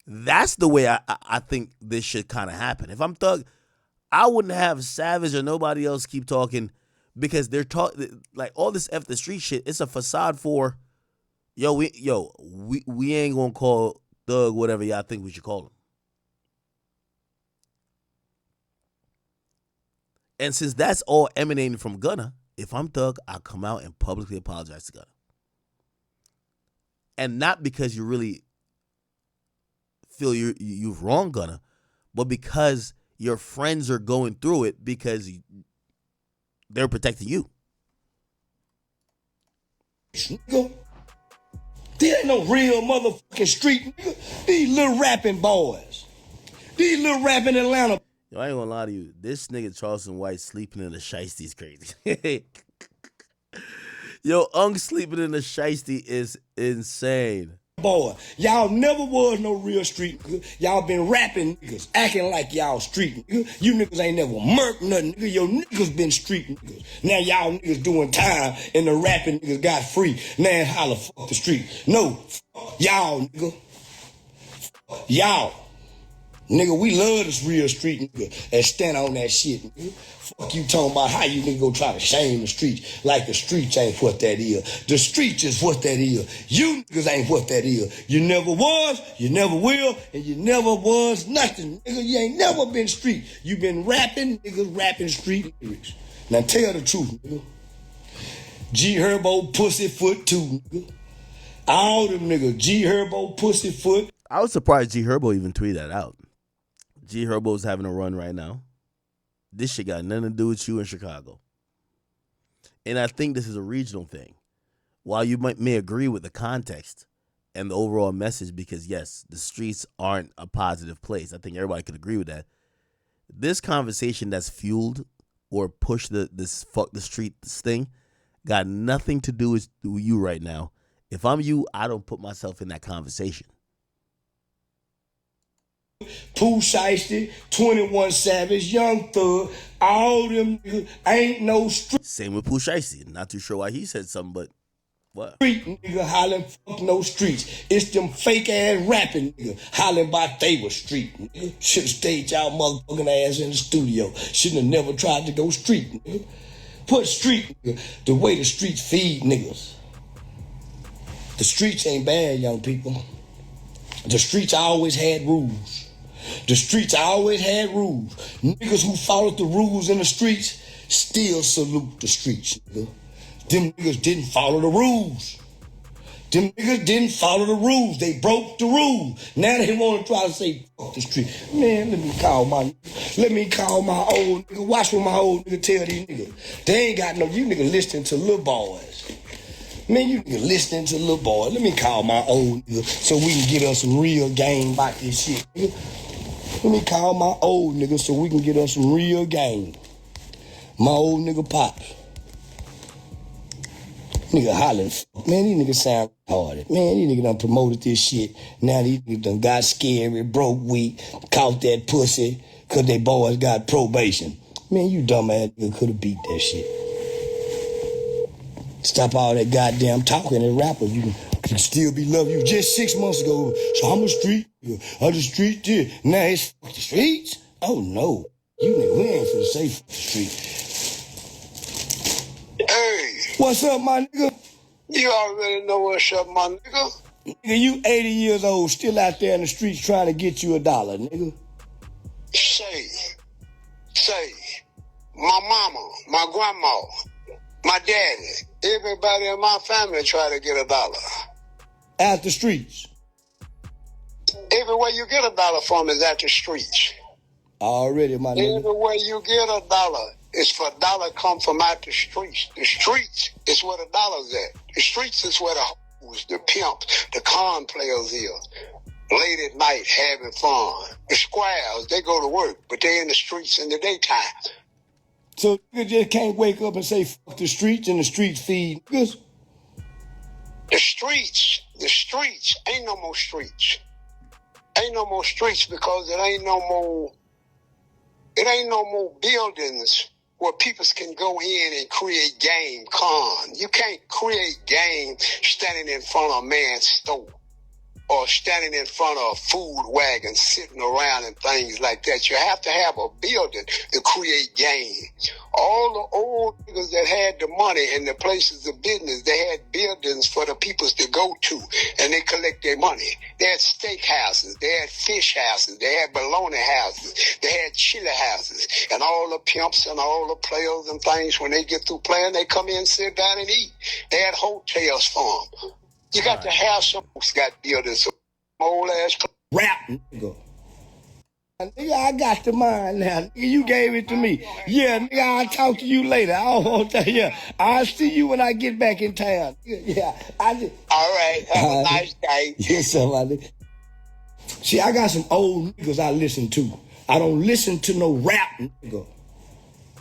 that's the way I think this should kind of happen. If I'm Thug, I wouldn't have Savage or nobody else keep talking, because they're talking like all this F the street shit. It's a facade for, we ain't gonna call Thug whatever y'all think we should call him. And since that's all emanating from Gunna, if I'm Thug, I'll come out and publicly apologize to Gunna. And not because you really feel you've wronged Gunna, but because your friends are going through it because they're protecting you. Nigga, there ain't no real motherfucking street, nigga. These little rapping boys. These little rapping Atlanta. Yo, I ain't gonna lie to you. This nigga Charleston White sleeping in a shiesty is crazy. Yo, sleeping in a shiesty is insane. Boy, y'all never was no real street nigga. Y'all been rapping niggas, acting like y'all street nigga. You niggas ain't never murked nothing, nigga. Your niggas been street niggas. Now y'all niggas doing time and the rapping niggas got free. Now holla, fuck the street. No, fuck y'all nigga. Fuck y'all. Nigga, we love this real street nigga and stand on that shit, nigga. Fuck you talking about how you nigga go try to shame the streets like the streets ain't what that is. The streets is what that is. You niggas ain't what that is. You never was, you never will, and you never was nothing. Nigga, you ain't never been street. You been rapping, niggas rapping street lyrics. Now tell the truth, nigga. G Herbo Pussyfoot too, nigga. All them niggas, G Herbo Pussyfoot. I was surprised G Herbo even tweeted that out. G Herbo's having a run right now. This shit got nothing to do with you in Chicago. And I think this is a regional thing. While you may agree with the context and the overall message, because yes, the streets aren't a positive place. I think everybody could agree with that. This conversation that's fueled or push this fuck the streets thing got nothing to do with you right now. If I'm you, I don't put myself in that conversation. Pooh Shiesty, 21 Savage, Young Thug, all them niggas ain't no street. Same with Pooh Shiesty. Not too sure why he said something, but what? Street nigga hollering fuck no streets. It's them fake ass rapping nigga hollering about they were street nigga. Should've stayed y'all motherfucking ass in the studio. Shouldn't have never tried to go street nigga. Put street nigga the way the streets feed niggas. The streets ain't bad, young people. The streets always had rules. The streets always had rules. Niggas who followed the rules in the streets still salute the streets, nigga. Them niggas didn't follow the rules. Them niggas didn't follow the rules. They broke the rules. Now they want to try to say, fuck the street. Man, let me call my old nigga. Watch what my old nigga tell these niggas. They ain't got no, you niggas listening to little boys. Man, you niggas listening to little boys. Let me call my old nigga so we can get us some real game about this shit, nigga. Let me call my old nigga so we can get us some real game. My old nigga Pops. Nigga hollering. Man, these niggas sound retarded. Man, these niggas done promoted this shit. Now these niggas done got scary, broke, weak, caught that pussy, cause they boys got probation. Man, you dumb ass nigga could have beat that shit. Stop all that goddamn talking and rappers. You can still be loved. You just 6 months ago. So I'm a street. I'm the street there. Now it's fuck the streets? Oh no. You nigga, we ain't finna say fuck the street. Hey. What's up, my nigga? You already know what's up, my nigga. Nigga, you 80 years old, still out there in the streets trying to get you $1, nigga. Say, my mama, my grandma, my daddy, everybody in my family try to get $1. Out the streets. Everywhere you get $1 from is at the streets. Already, my nigga. Everywhere you get $1 is for $1 come from out the streets. The streets is where the $'s at. The streets is where the hoes, the pimps, the con players is. Late at night having fun. The squares, they go to work, but they in the streets in the daytime. So you just can't wake up and say fuck the streets and the streets feed niggas? The streets, ain't no more streets. Ain't no more streets because it ain't no more buildings where people can go in and create game con. You can't create game standing in front of a man's store or standing in front of a food wagon sitting around and things like that. You have to have a building to create game. All the old niggas that had the money and the places of business, they had buildings for the peoples to go to and they collect their money. They had steak houses, they had fish houses, they had bologna houses, they had chili houses, and all the pimps and all the players and things, when they get through playing, they come in, sit down and eat. They had hotels for them. You got to have some folks got buildings, some old ass rap, nigga. Nigga, I got the mind now. Nigga, you gave it to me. Yeah, nigga, I'll talk to you later. I don't want that. Yeah, I'll see you when I get back in town. Yeah, I just. All right, have a nice day. Yes, sir, my nigga. See, I got some old niggas I listen to. I don't listen to no rap, nigga.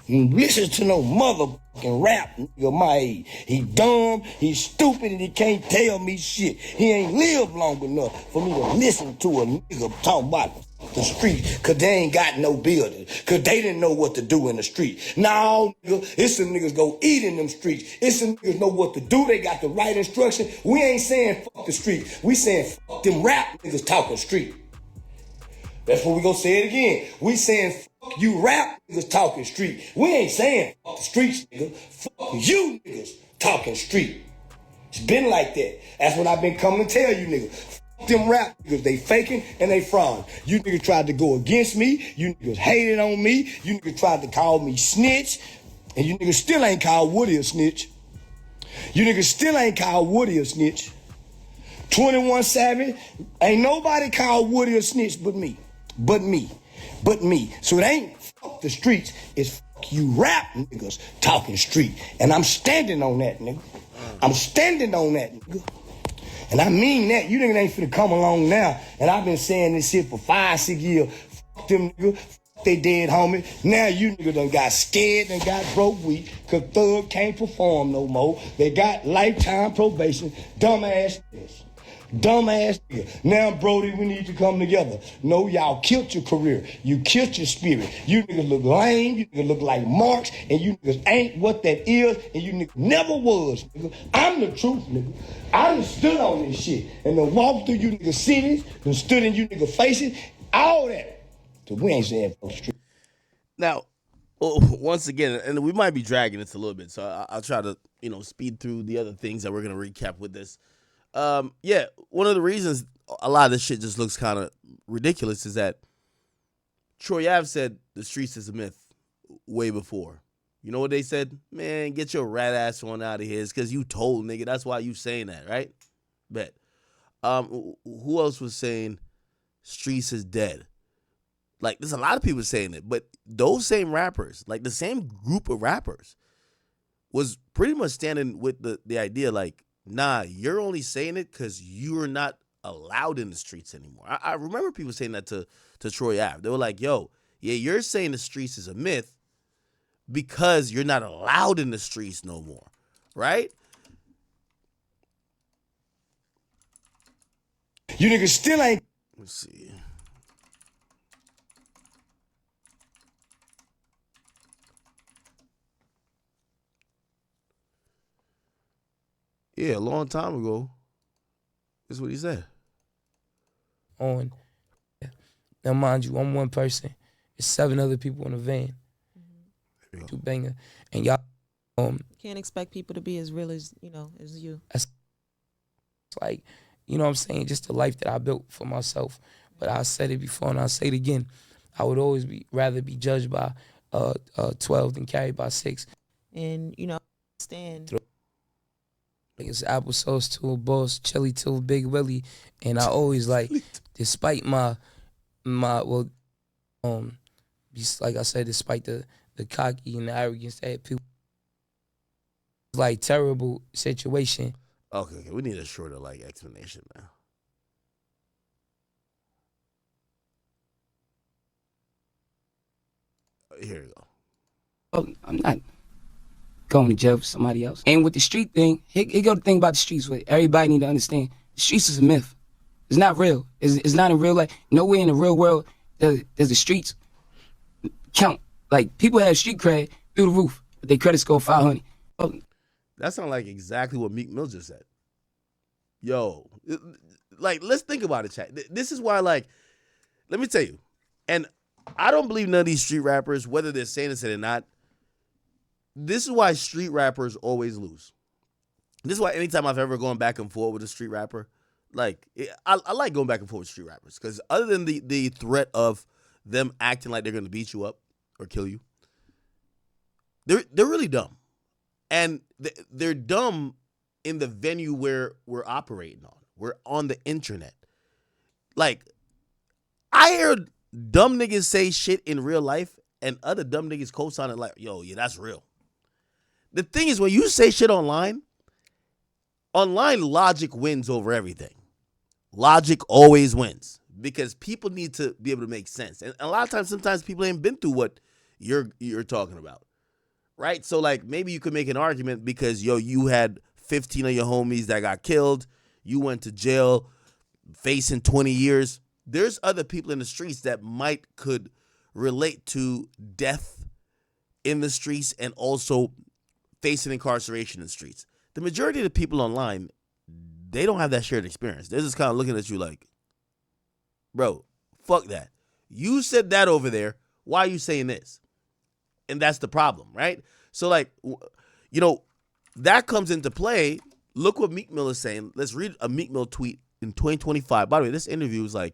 Listen to no motherfucking rap, nigga, my age. He dumb, he's stupid, and he can't tell me shit. He ain't lived long enough for me to listen to a nigga talking about the street, cause they ain't got no building, cause they didn't know what to do in the street. Now, nigga, it's some niggas go eat in them streets. It's some niggas know what to do. They got the right instruction. We ain't saying fuck the street. We saying fuck them rap niggas talking street. That's what we gonna say it again. We saying fuck you rap niggas talking street. We ain't saying fuck the streets, nigga. Fuck you niggas talking street. It's been like that. That's what I've been coming to tell you niggas. Fuck them rap niggas. They faking and they fraud. You niggas tried to go against me. You niggas hated on me. You niggas tried to call me snitch. And you niggas still ain't called Woody a snitch. You niggas still ain't called Woody a snitch. 21 Savage, ain't nobody called Woody a snitch but me. But me. So it ain't fuck the streets, it's fuck you rap niggas talking street. And I'm standing on that, nigga. I'm standing on that, nigga. And I mean that. You niggas ain't finna come along now. And I've been saying this shit for 5-6 years. Fuck them niggas. Fuck they dead homie. Now you niggas done got scared and got broke weak, cause Thug can't perform no more. They got lifetime probation. Dumbass niggas. Dumbass nigga. Now, Brody, we need to come together. No, y'all killed your career. You killed your spirit. You niggas look lame. You niggas look like marks. And you niggas ain't what that is. And you niggas never was, nigga. I'm the truth, nigga. I done stood on this shit. And done walked through you niggas cities. Done stood in you niggas faces. All that. So we ain't saying for the street. Now, once again, and we might be dragging this a little bit, so I'll try to, speed through the other things that we're going to recap with this. Yeah, one of the reasons a lot of this shit just looks kind of ridiculous is that Troy Ave said the streets is a myth way before. You know what they said? Man, get your rat ass on out of here. It's because you told, nigga. That's why you saying that, right? Bet. Who else was saying streets is dead? Like, there's a lot of people saying it, but those same rappers, like the same group of rappers, was pretty much standing with the idea like, nah, you're only saying it because you're not allowed in the streets anymore. I remember people saying that to Troy Ave. They were like, yo, yeah, you're saying the streets is a myth because you're not allowed in the streets no more, right? You niggas still ain't. Let's see. Yeah, a long time ago. That's what he said. Now, mind you, I'm one person. There's 7 other people in the van. Two banger. And y'all can't expect people to be as real as you. It's like, you know what I'm saying, just the life that I built for myself. But I said it before and I'll say it again. I would always rather be judged by 12 than carried by 6. And, stand. It's applesauce to a boss, chili to a big Willie. And I always despite my like I said, despite the cocky and the arrogance that people, terrible situation. Okay, we need a shorter explanation, man. Here we go. Oh, I'm not going to jail for somebody else. And with the street thing, here go the thing about the streets. What everybody need to understand: the streets is a myth. It's not real. It's not in real life. Nowhere in the real world does the streets count. Like, people have street cred through the roof, but their credit score 500. Oh. That sounds like exactly what Meek Mill just said. Yo, let's think about it, chat. This is why, let me tell you, and I don't believe none of these street rappers, whether they're saying this or not, this is why street rappers always lose. This is why anytime I've ever gone back and forth with a street rapper, I like going back and forth with street rappers, because other than the threat of them acting like they're going to beat you up or kill you, they're really dumb. And they're dumb in the venue where we're operating on. We're on the internet. I heard dumb niggas say shit in real life and other dumb niggas co-sign it like, yo, yeah, that's real. The thing is, when you say shit online logic wins over everything. Logic always wins because people need to be able to make sense. And a lot of times, sometimes people ain't been through what you're talking about. Right? So, maybe you could make an argument because, you had 15 of your homies that got killed. You went to jail facing 20 years. There's other people in the streets that could relate to death in the streets and also facing incarceration in the streets. The majority of the people online, they don't have that shared experience. They're just kind of looking at you like, bro, fuck that. You said that over there. Why are you saying this? And that's the problem, right? So, that comes into play. Look what Meek Mill is saying. Let's read a Meek Mill tweet in 2025. By the way, this interview is I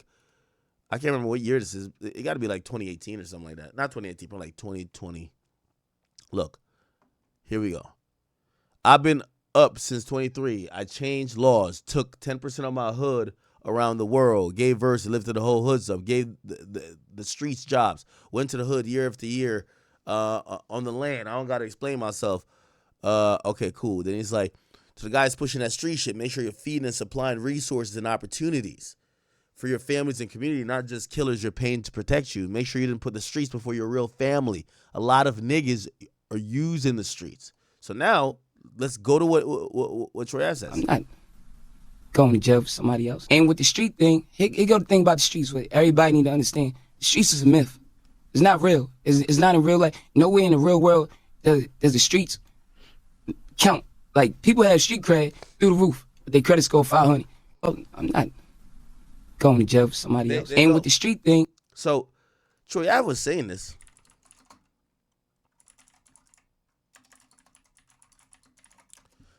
can't remember what year this is. It got to be 2018 or something like that. Not 2018, but 2020. Look, here we go. I've been up since 23. I changed laws, took 10% of my hood around the world, gave verse and lifted the whole hoods up, gave the streets jobs, went to the hood year after year on the land. I don't got to explain myself. Okay, cool. Then he's like, to the guys pushing that street shit, make sure you're feeding and supplying resources and opportunities for your families and community, not just killers you're paying to protect you. Make sure you didn't put the streets before your real family. A lot of niggas are using the streets. So now let's go to what Troy Ave says. I'm not going to jail for somebody else. And with the street thing, here go the thing about the streets. What everybody need to understand: the streets is a myth. It's not real. It's not in real life. Nowhere in the real world does the streets count. Like, people have street cred through the roof, but their credit score 500. Oh, I'm not going to jail for somebody else. And with the street thing. So Troy Ave was saying this.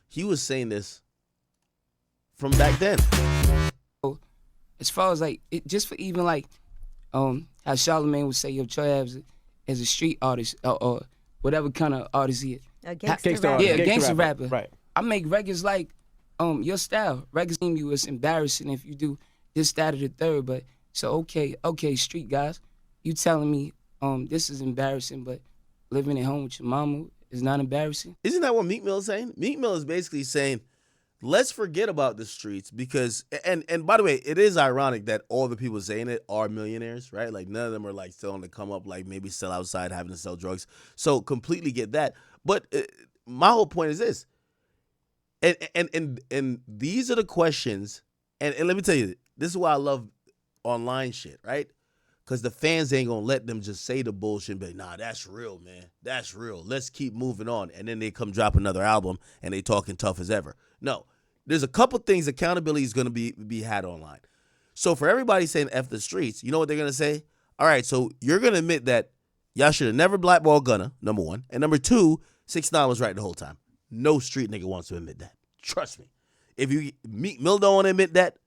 He was saying this from back then. As far as like, just for even like, how Charlamagne would say, yo, Troy Ave as a street artist or whatever kind of artist he is. A gangster rapper. Yeah, a gangster rapper. Right. I make records like your style. Records seem you, it's embarrassing if you do this, that, or the third. But so okay, street guys, you telling me this is embarrassing, but living at home with your mama is not embarrassing? Isn't that what Meek Mill is saying? Meek Mill is basically saying, let's forget about the streets because, and by the way, it is ironic that all the people saying it are millionaires, right? Like, none of them are like still on the come up, like maybe still outside having to sell drugs. So completely get that. But my whole point is this, and these are the questions, and let me tell you, this is why I love online shit, right? Because the fans ain't gonna let them just say the bullshit and be like, nah, that's real, man. That's real. Let's keep moving on. And then they come drop another album and they talking tough as ever. No, there's a couple things accountability is gonna be had online. So for everybody saying F the streets, you know what they're gonna say? All right, so you're gonna admit that y'all should have never blackballed Gunna, number one. And number two, 6ix9ine was right the whole time. No street nigga wants to admit that. Trust me. If Meek Mill don't want to admit that,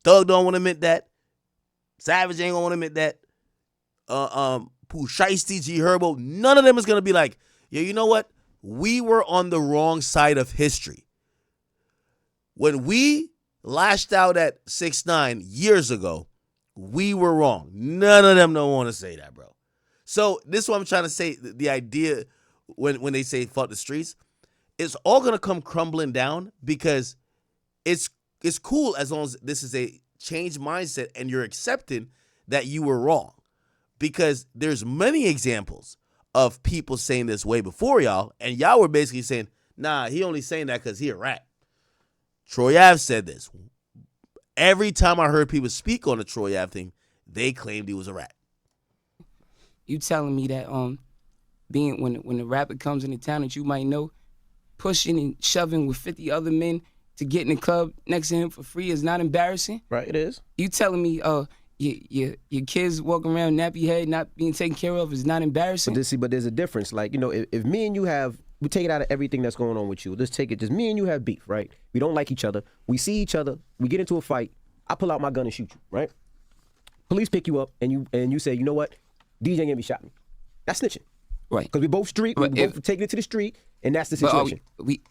Thug don't want to admit that, Savage ain't gonna want to admit that, Pooh Shiesty, G Herbo, none of them is gonna be like, yeah, you know what? We were on the wrong side of history. When we lashed out at 6ix9ine years ago, we were wrong. None of them don't want to say that, bro. So this is what I'm trying to say. The idea when they say fuck the streets, it's all gonna come crumbling down because it's cool as long as this is a changed mindset and you're accepting that you were wrong. Because there's many examples of people saying this way before y'all, and y'all were basically saying, nah, he only saying that because he a rat. Troy Ave said this. Every time I heard people speak on the Troy Ave thing, they claimed he was a rat. You telling me that being when the rapper comes into town that you might know, pushing and shoving with 50 other men to get in the club next to him for free is not embarrassing? Right, it is. You telling me your kids walking around nappy head not being taken care of is not embarrassing? But there's a difference. Like, you know, if me and you we take it out of everything that's going on with you. Let's take it, just me and you have beef, right? We don't like each other. We see each other. We get into a fight. I pull out my gun and shoot you, right? Police pick you up and you say, you know what? DJ Envy shot me. That's snitching. Right. Because we both both taking it to the street, and that's the situation.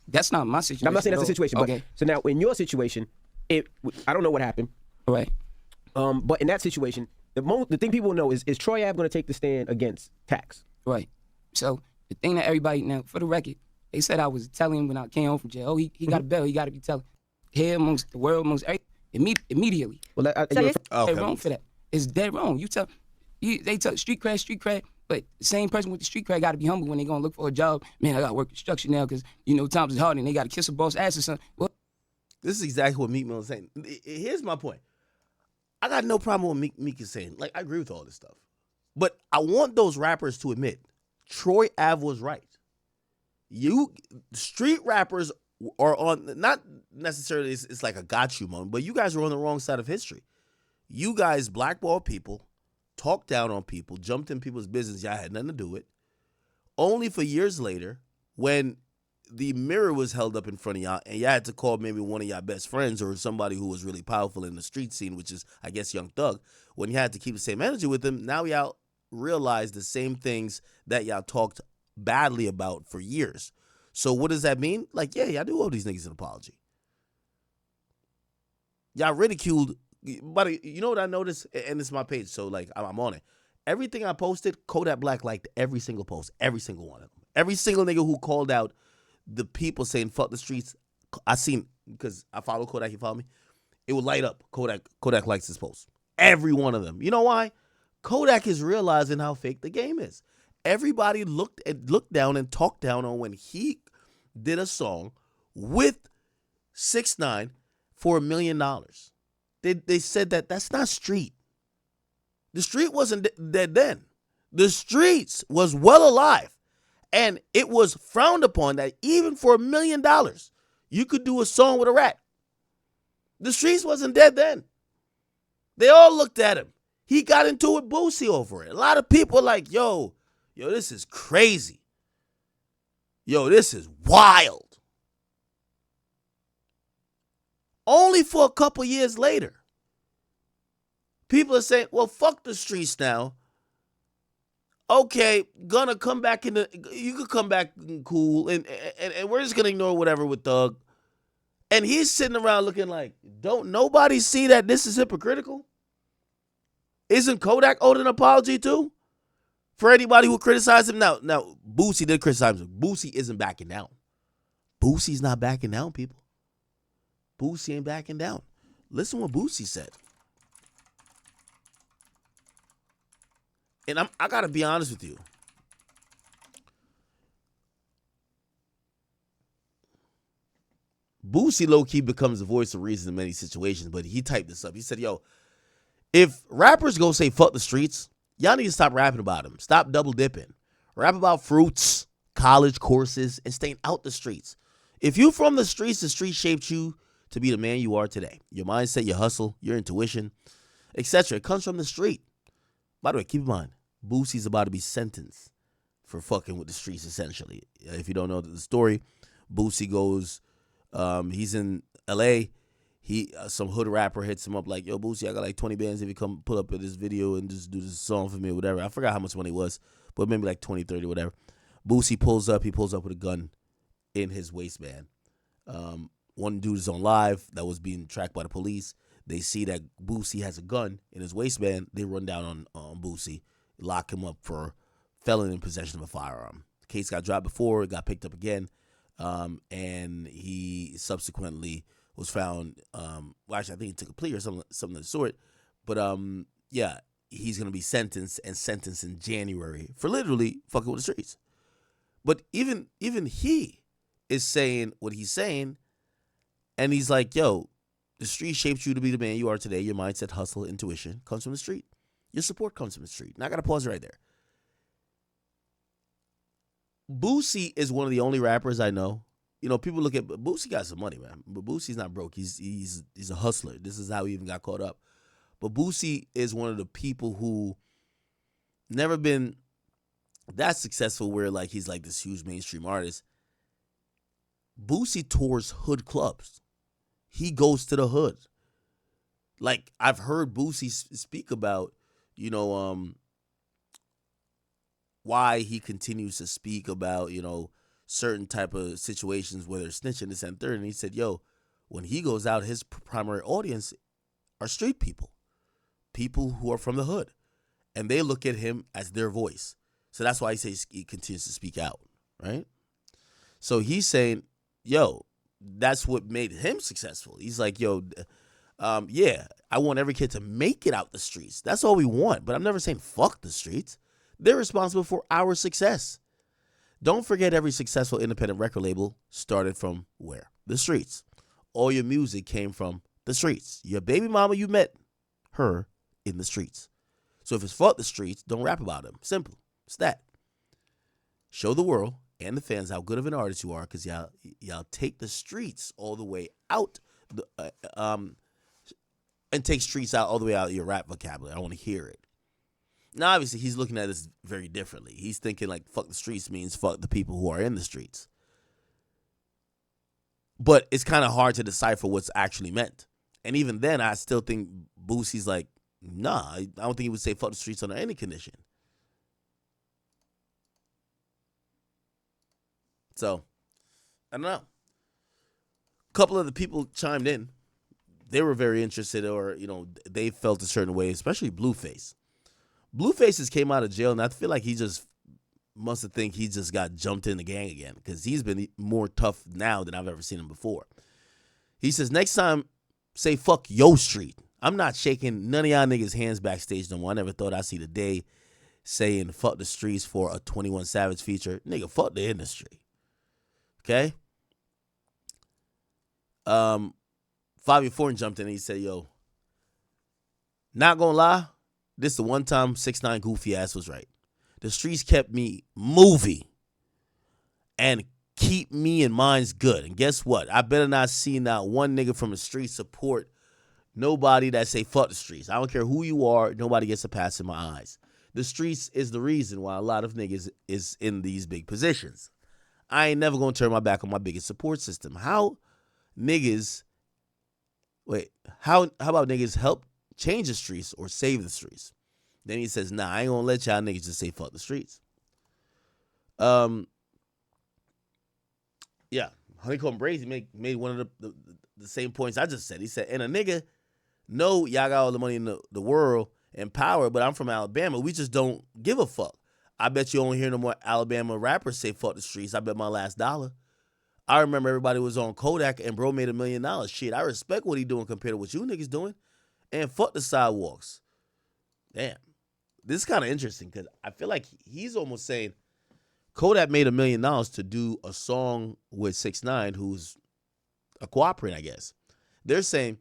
That's not my situation. I'm not saying that's the situation. Okay. But, so now, in your situation, I don't know what happened. Right. But in that situation, the thing people know is Troy Ave going to take the stand against tax? Right. So the thing that everybody, now for the record, they said I was telling him when I came home from jail, he got a bell, he got to be telling. Here amongst the world, amongst everything, immediately. Well, it's dead wrong for that. It's dead wrong. They tell street cred, but the same person with the street cred got to be humble when they going to look for a job. Man, I got to work construction now because, you know, times is hard and they got to kiss a boss ass or something. Well, this is exactly what Meek Mill is saying. Here's my point. I got no problem with Meek is saying. Like, I agree with all this stuff. But I want those rappers to admit, Troy Ave was right. Street rappers are on, not necessarily it's like a got you moment, but you guys are on the wrong side of history. You guys blackball people, talked down on people, jumped in people's business y'all had nothing to do with, only for years later, when the mirror was held up in front of y'all and y'all had to call maybe one of y'all best friends or somebody who was really powerful in the street scene, which is, I guess, Young Thug, when you had to keep the same energy with him, now y'all realize the same things that y'all talked badly about for years. So what does that mean? Like, yeah, y'all do owe these niggas an apology. Y'all ridiculed, but you know what I noticed? And it's my page, so like I'm on it. Everything I posted, Kodak Black liked every single post, every single one of them. Every single nigga who called out the people saying fuck the streets, I seen, because I follow Kodak, he followed me. It would light up. Kodak likes his posts. Every one of them. You know why? Kodak is realizing how fake the game is. Everybody looked down and talked down on when he did a song with 6ix9ine for $1 million. They said that's not street. The street wasn't dead then. The streets was well alive. And it was frowned upon that even for $1 million, you could do a song with a rat. The streets wasn't dead then. They all looked at him. He got into it with Boosie over it. A lot of people were like, yo, this is crazy. Yo, this is wild. Only for a couple years later, people are saying, well, fuck the streets now. Okay, gonna come back you could come back cool, and we're just gonna ignore whatever with Thug. And he's sitting around looking like, don't nobody see that this is hypocritical? Isn't Kodak owed an apology too? For anybody who criticized him? Now, Boosie did criticize him. Boosie isn't backing down. Boosie's not backing down, people. Boosie ain't backing down. Listen what Boosie said. And I got to be honest with you. Boosie low-key becomes the voice of reason in many situations, but he typed this up. He said, yo, if rappers go say fuck the streets, y'all need to stop rapping about them. Stop double dipping. Rap about fruits, college courses, and staying out the streets. If you from the streets shaped you to be the man you are today. Your mindset, your hustle, your intuition, etc. It comes from the street. By the way, keep in mind, Boosie's about to be sentenced for fucking with the streets, essentially. If you don't know the story, Boosie goes, he's in L.A., some hood rapper hits him up like, yo, Boosie, I got like 20 bands if you come pull up at this video and just do this song for me or whatever. I forgot how much money it was, but maybe like 20, 30, whatever. Boosie pulls up with a gun in his waistband. One dude is on live that was being tracked by the police. They see that Boosie has a gun in his waistband. They run down on Boosie, lock him up for felon in possession of a firearm. The case got dropped before, it got picked up again, and he subsequently was found, well, actually, I think he took a plea or something of the sort. But, yeah, he's going to be sentenced in January for literally fucking with the streets. But even he is saying what he's saying, and he's like, yo, the street shaped you to be the man you are today. Your mindset, hustle, intuition comes from the street. Your support comes from the street. And I got to pause right there. Boosie is one of the only rappers I know. You know, people look at Boosie got some money, man. But Boosie's not broke. He's a hustler. This is how he even got caught up. But Boosie is one of the people who never been that successful where like he's like this huge mainstream artist. Boosie tours hood clubs. He goes to the hood. Like I've heard Boosie speak about, you know, why he continues to speak about, you know, certain type of situations where they're snitching this and third. And he said, yo, when he goes out, his primary audience are street people who are from the hood. And they look at him as their voice. So that's why he says he continues to speak out, right? So he's saying, yo, that's what made him successful. He's like, yo, yeah, I want every kid to make it out the streets. That's all we want. But I'm never saying fuck the streets. They're responsible for our success. Don't forget every successful independent record label started from where? The streets. All your music came from the streets. Your baby mama, you met her in the streets. So if it's fuck the streets, don't rap about them. Simple. It's that. Show the world and the fans how good of an artist you are, because y'all take the streets all the way out, and take streets out all the way out of your rap vocabulary. I want to hear it. Now, obviously, he's looking at this very differently. He's thinking like fuck the streets means fuck the people who are in the streets. But it's kind of hard to decipher what's actually meant. And even then, I still think Boosie's like, nah, I don't think he would say fuck the streets under any condition. So, I don't know. A couple of the people chimed in. They were very interested, or, you know, they felt a certain way, especially Blueface. Blueface just came out of jail, and I feel like he just must have think he just got jumped in the gang again, because he's been more tough now than I've ever seen him before. He says, next time say fuck yo street. I'm not shaking none of y'all niggas' hands backstage no more. I never thought I'd see the day saying fuck the streets for a 21 Savage feature. Nigga, fuck the industry. Okay? Fabio Foreign jumped in and he said, yo, not gonna lie, this the one time 6ix9ine goofy ass was right. The streets kept me moving and keep me and mine's good. And guess what? I better not see not one nigga from the streets support nobody that say fuck the streets. I don't care who you are. Nobody gets a pass in my eyes. The streets is the reason why a lot of niggas is in these big positions. I ain't never gonna turn my back on my biggest support system. How about niggas help change the streets or save the streets? Then he says, nah, I ain't gonna let y'all niggas just say fuck the streets. Yeah, Honeycomb Brazy made one of the same points I just said. He said, and a nigga know y'all got all the money in the world and power, but I'm from Alabama. We just don't give a fuck. I bet you don't hear no more Alabama rappers say fuck the streets. I bet my last dollar. I remember everybody was on Kodak and bro made $1 million. Shit, I respect what he doing compared to what you niggas doing. And fuck the sidewalks. Damn. This is kind of interesting because I feel like he's almost saying Kodak made $1 million to do a song with 6ix9ine, who's a cooperator, I guess. They're saying,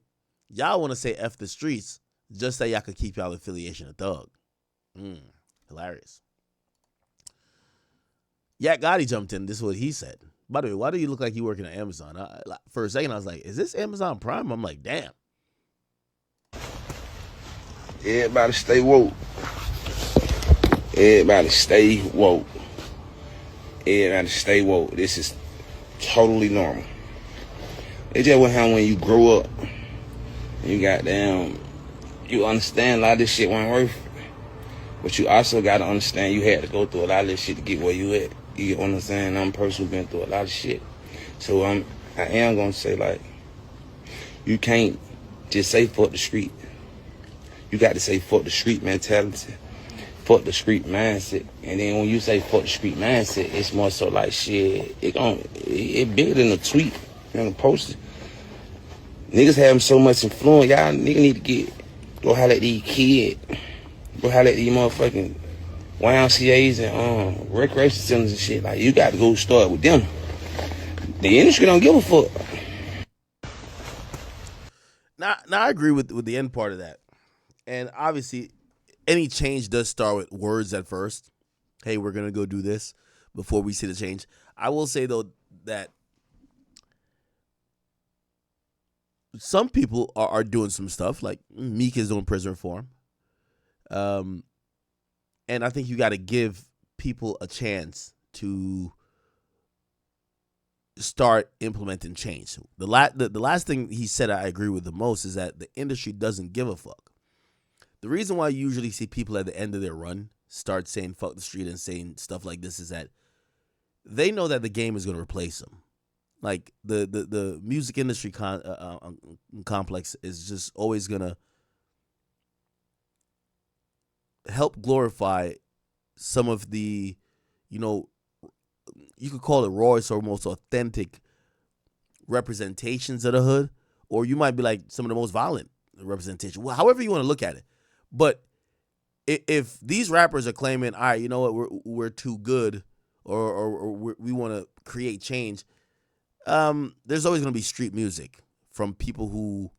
y'all want to say F the streets just so y'all could keep y'all affiliation of Thug. Hilarious. Yak Gotti jumped in. This is what he said. By the way, why do you look like you working at Amazon? For a second, I was like, is this Amazon Prime? I'm like, damn. Everybody stay woke. Everybody stay woke. Everybody stay woke. This is totally normal. It's just what happens when you grow up. You understand a lot of this shit wasn't worth it. But you also got to understand you had to go through a lot of this shit to get where you at. You get what I'm saying? I'm a person who's been through a lot of shit. So I am going to say, like, you can't just say fuck the street. You got to say fuck the street mentality. Fuck the street mindset. And then when you say fuck the street mindset, it's more so like shit. It bigger than a tweet and a poster. Niggas have so much influence. Y'all niggas need to go holler at these kids. Go holler at these motherfucking YMCAs and recreation centers and shit. Like, you got to go start with them. The industry don't give a fuck. Now I agree with the end part of that. And obviously, any change does start with words at first. Hey, we're going to go do this before we see the change. I will say, though, that some people are doing some stuff. Like Meek is doing prison reform. And I think you got to give people a chance to start implementing change. The last thing he said I agree with the most is that the industry doesn't give a fuck. The reason why you usually see people at the end of their run start saying fuck the street and saying stuff like this is that they know that the game is going to replace them. Like the music industry complex is just always going to help glorify some of the, you could call it rawest or most authentic representations of the hood, or you might be like some of the most violent representation. Well, however you want to look at it. But if these rappers are claiming, all right, you know what, we're too good, or we want to create change, there's always going to be street music from people who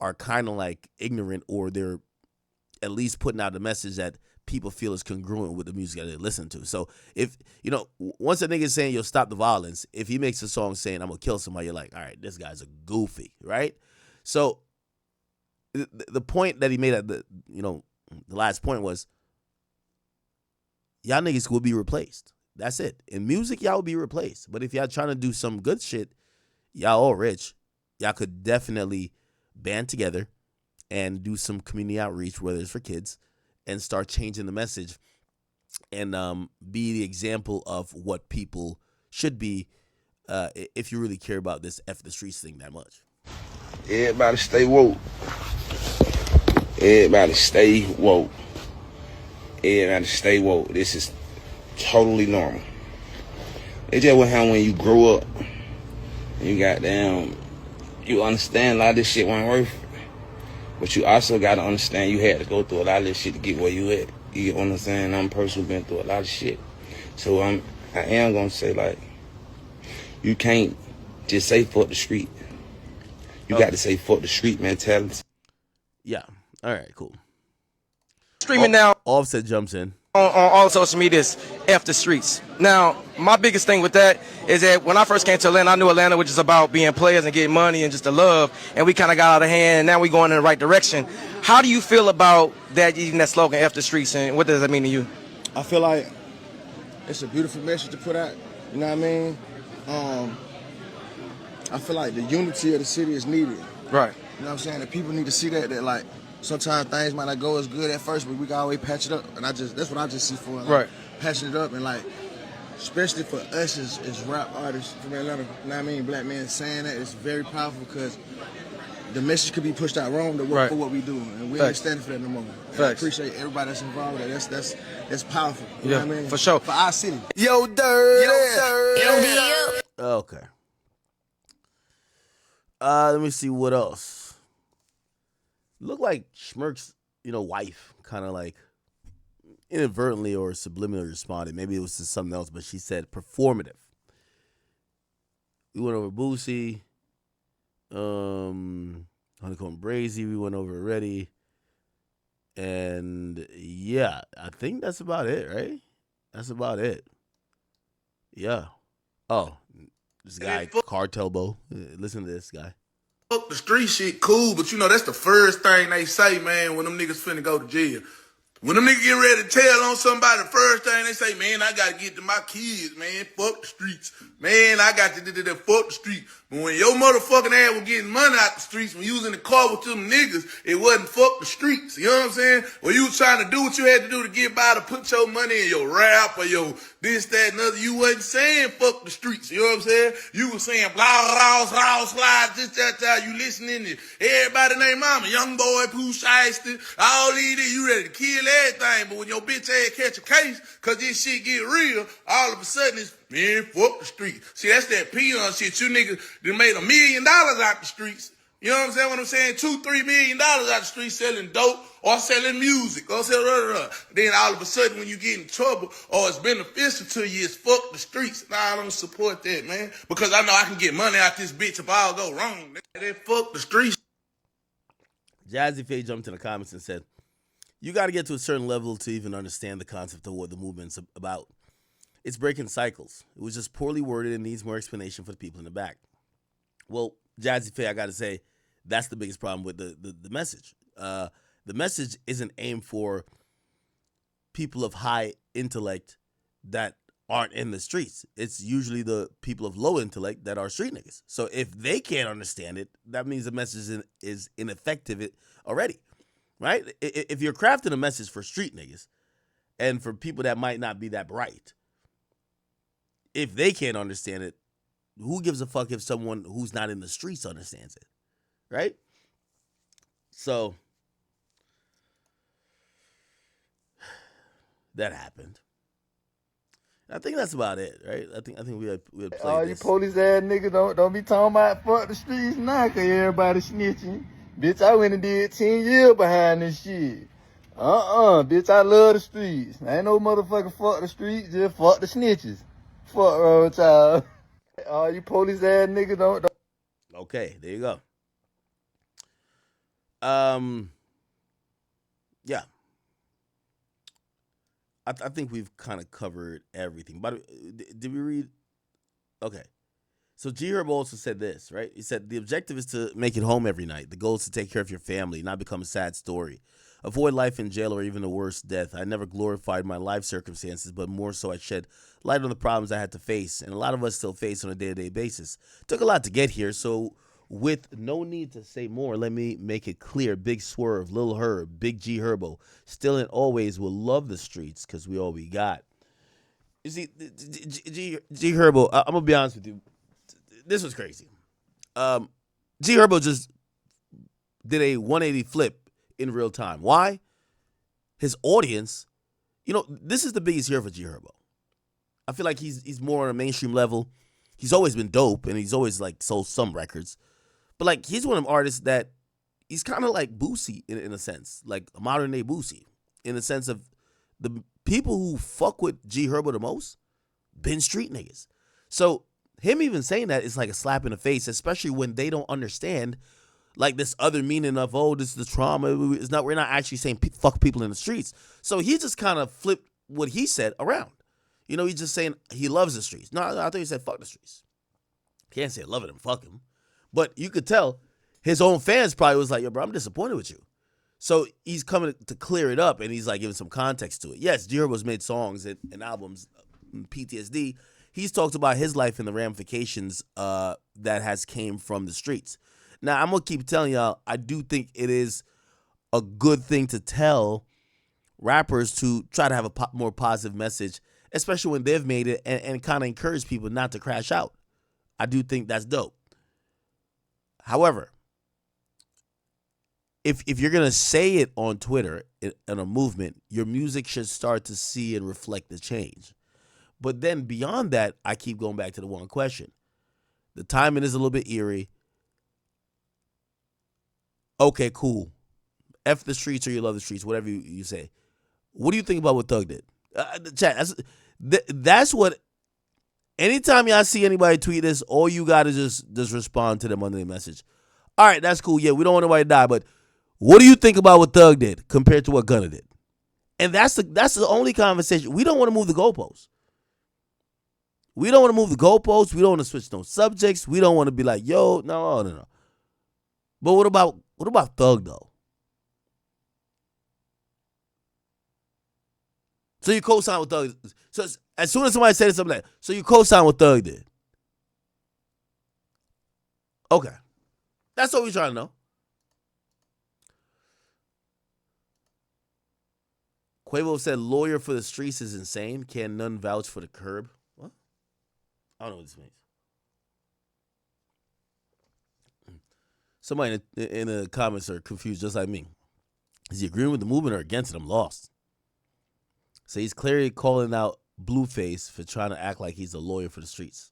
are kind of like ignorant, or they're at least putting out a message that people feel is congruent with the music that they listen to. So if, once a nigga's saying, stop the violence, if he makes a song saying, I'm going to kill somebody, you're like, all right, this guy's a goofy, right? So the point that he made at the last point was, y'all niggas will be replaced. That's it. In music, y'all will be replaced. But if y'all trying to do some good shit, y'all all rich, y'all could definitely band together and do some community outreach, whether it's for kids, and start changing the message and be the example of what people should be if you really care about this F the streets thing that much. Everybody stay woke. Everybody stay woke. Everybody stay woke. This is totally normal. It's just what happens when you grow up. You you understand a lot of this shit wasn't worth it. But you also got to understand you had to go through a lot of this shit to get where you at. You get what I'm saying? I'm a person who been through a lot of shit. So I am going to say, like, you can't just say fuck the street. You got to say fuck the street mentality. Yeah. All right, cool. Streaming now. Offset jumps in. On all social medias, F the streets. Now, my biggest thing with that is that when I first came to Atlanta, I knew Atlanta was just about being players and getting money and just the love, and we kind of got out of hand, and now we going in the right direction. How do you feel about that, even that slogan, F the streets, and what does that mean to you? I feel like it's a beautiful message to put out, you know what I mean? I feel like the unity of the city is needed. Right. You know what I'm saying? The people need to see that like, sometimes things might not go as good at first, but we can always patch it up. And that's what I just see for it. Like, right. Patching it up and like, especially for us as rap artists from Atlanta, you know what I mean? Black men saying that, it's very powerful because the message could be pushed out wrong for what we do. And we ain't standing for that no more. I appreciate everybody that's involved with that. That's powerful. You know what I mean? For sure. For our city. Yo, dirt. Okay. Let me see what else. Look like Schmirk's, wife kind of like inadvertently or subliminally responded. Maybe it was to something else, but she said performative. We went over Boosie, Honeycomb Brazy, we went over already. And yeah, I think that's about it, right? That's about it. Yeah. Oh, this guy, Cartel Bo. Listen to this guy. Fuck the street shit, cool, but that's the first thing they say, man, when them niggas finna go to jail. When them niggas get ready to tell on somebody, the first thing they say, man, I gotta get to my kids, man. Fuck the streets. Man, I got to fuck the street. But when your motherfucking ass was getting money out the streets, when you was in the car with them niggas, it wasn't fuck the streets. You know what I'm saying? When you was trying to do what you had to do to get by to put your money in your rap or your this, that, and other, you wasn't saying fuck the streets. You know what I'm saying? You was saying blah, blah, slide, this, that, you listening to everybody named mama, young boy, Pooh Shiesty, all these, you ready to kill everything. But when your bitch ass catch a case, cause this shit get real, all of a sudden it's, man, fuck the street. See, that's that peon shit. You niggas done made $1 million out the streets. You know what I'm saying? What I'm saying? $2-3 million out the streets selling dope or selling music or selling Then all of a sudden when you get in trouble or it's beneficial to you, it's fuck the streets. Nah, I don't support that, man. Because I know I can get money out this bitch if all go wrong. Then fuck the streets. Jazzy Faye jumped in the comments and said, you got to get to a certain level to even understand the concept of what the movement's about. It's breaking cycles. It was just poorly worded and needs more explanation for the people in the back. Well, Jazzy Faye, I got to say, that's the biggest problem with the message. The message isn't aimed for people of high intellect that aren't in the streets. It's usually the people of low intellect that are street niggas. So if they can't understand it, that means the message is ineffective already, right? If you're crafting a message for street niggas and for people that might not be that bright, if they can't understand it, who gives a fuck if someone who's not in the streets understands it, right? So that happened. I think that's about it, right? I think we had played all this. You police ass niggas don't be talking about fuck the streets now, cause everybody snitching. Bitch, I went and did 10 years behind this shit. Bitch, I love the streets. Ain't no motherfucking fuck the streets, just fuck the snitches. Fuck wrong child. All you police ass niggas don't. Okay, there you go. Yeah. I think we've kind of covered everything. But did we read? Okay. So G Herb also said this, right? He said, the objective is to make it home every night. The goal is to take care of your family, not become a sad story. Avoid life in jail or even a worse death. I never glorified my life circumstances, but more so I shed light on the problems I had to face, and a lot of us still face on a day-to-day basis. Took a lot to get here, so with no need to say more, let me make it clear. Big Swerve, Lil Herb, Big G Herbo, still and always will love the streets because we all we got. You see, G Herbo, I'm going to be honest with you. This was crazy. G Herbo just did a 180 flip in real time. Why? His audience, this is the biggest year for G Herbo. I feel like he's more on a mainstream level. He's always been dope, and he's always like sold some records. But like he's one of them artists that he's kind of like Boosie in a sense, like a modern day Boosie, in the sense of the people who fuck with G Herbo the most been street niggas. So him even saying that is like a slap in the face, especially when they don't understand like this other meaning of, oh, this is the trauma. It's not. We're not actually saying fuck people in the streets. So he just kind of flipped what he said around. You know, he's just saying he loves the streets. No, I thought he said fuck the streets. Can't say love it and fuck him, but you could tell his own fans probably was like, yo, bro, I'm disappointed with you. So he's coming to clear it up, and he's like giving some context to it. Yes, G Herbo's made songs and albums, PTSD. He's talked about his life and the ramifications that has came from the streets. Now, I'm going to keep telling y'all, I do think it is a good thing to tell rappers to try to have a more positive message, especially when they've made it, and kind of encourage people not to crash out. I do think that's dope. However, if you're going to say it on Twitter in a movement, your music should start to see and reflect the change. But then beyond that, I keep going back to the one question. The timing is a little bit eerie. Okay, cool. F the streets or you love the streets, whatever you say. What do you think about what Thug did? Chat, that's what, anytime y'all see anybody tweet this, all you got to just respond to them under the message. All right, that's cool. Yeah, we don't want nobody to die, but what do you think about what Thug did compared to what Gunna did? And that's the only conversation. We don't want to move the goalposts. We don't want to move the goalposts. We don't want to switch no subjects. We don't want to be like, yo, no. But what about Thug though? So you co-sign with Thug. So as soon as somebody said something like, so you co-sign what Thug did. Okay. That's what we're trying to know. Quavo said lawyer for the streets is insane. Can none vouch for the curb? What? I don't know what this means. Somebody in the comments are confused just like me. Is he agreeing with the movement or against it? I'm lost. So he's clearly calling out Blueface for trying to act like he's a lawyer for the streets.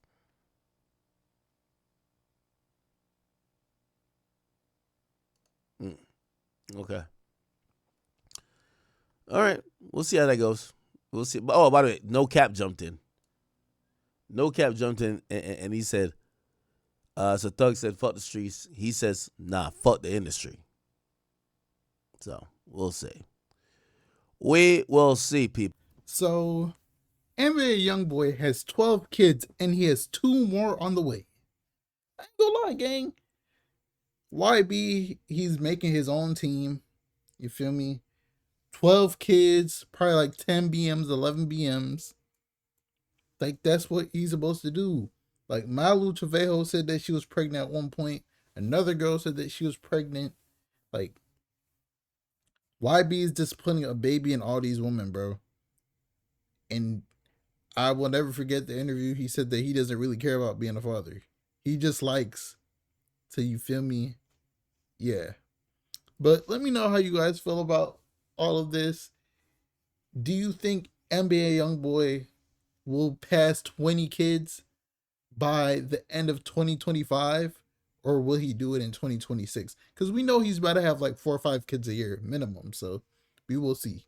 Okay. All right. We'll see how that goes. We'll see. Oh, by the way, No Cap jumped in. No Cap jumped in and he said, so Thug said, fuck the streets. He says, nah, fuck the industry. So we'll see. We will see, people. So, NBA Youngboy has 12 kids and he has 2 more on the way. I ain't gonna lie, gang. YB, he's making his own team. You feel me? 12 kids, probably like 10 BMs, 11 BMs. Like, that's what he's supposed to do. Like, Malu Trevejo said that she was pregnant at one point. Another girl said that she was pregnant. Like, YB is disciplining a baby and all these women, bro. And I will never forget the interview. He said that he doesn't really care about being a father. He just likes to, you feel me? Yeah. But let me know how you guys feel about all of this. Do you think NBA Youngboy will pass 20 kids by the end of 2025? Or will he do it in 2026? Because we know he's about to have like 4 or 5 kids a year minimum. So we will see.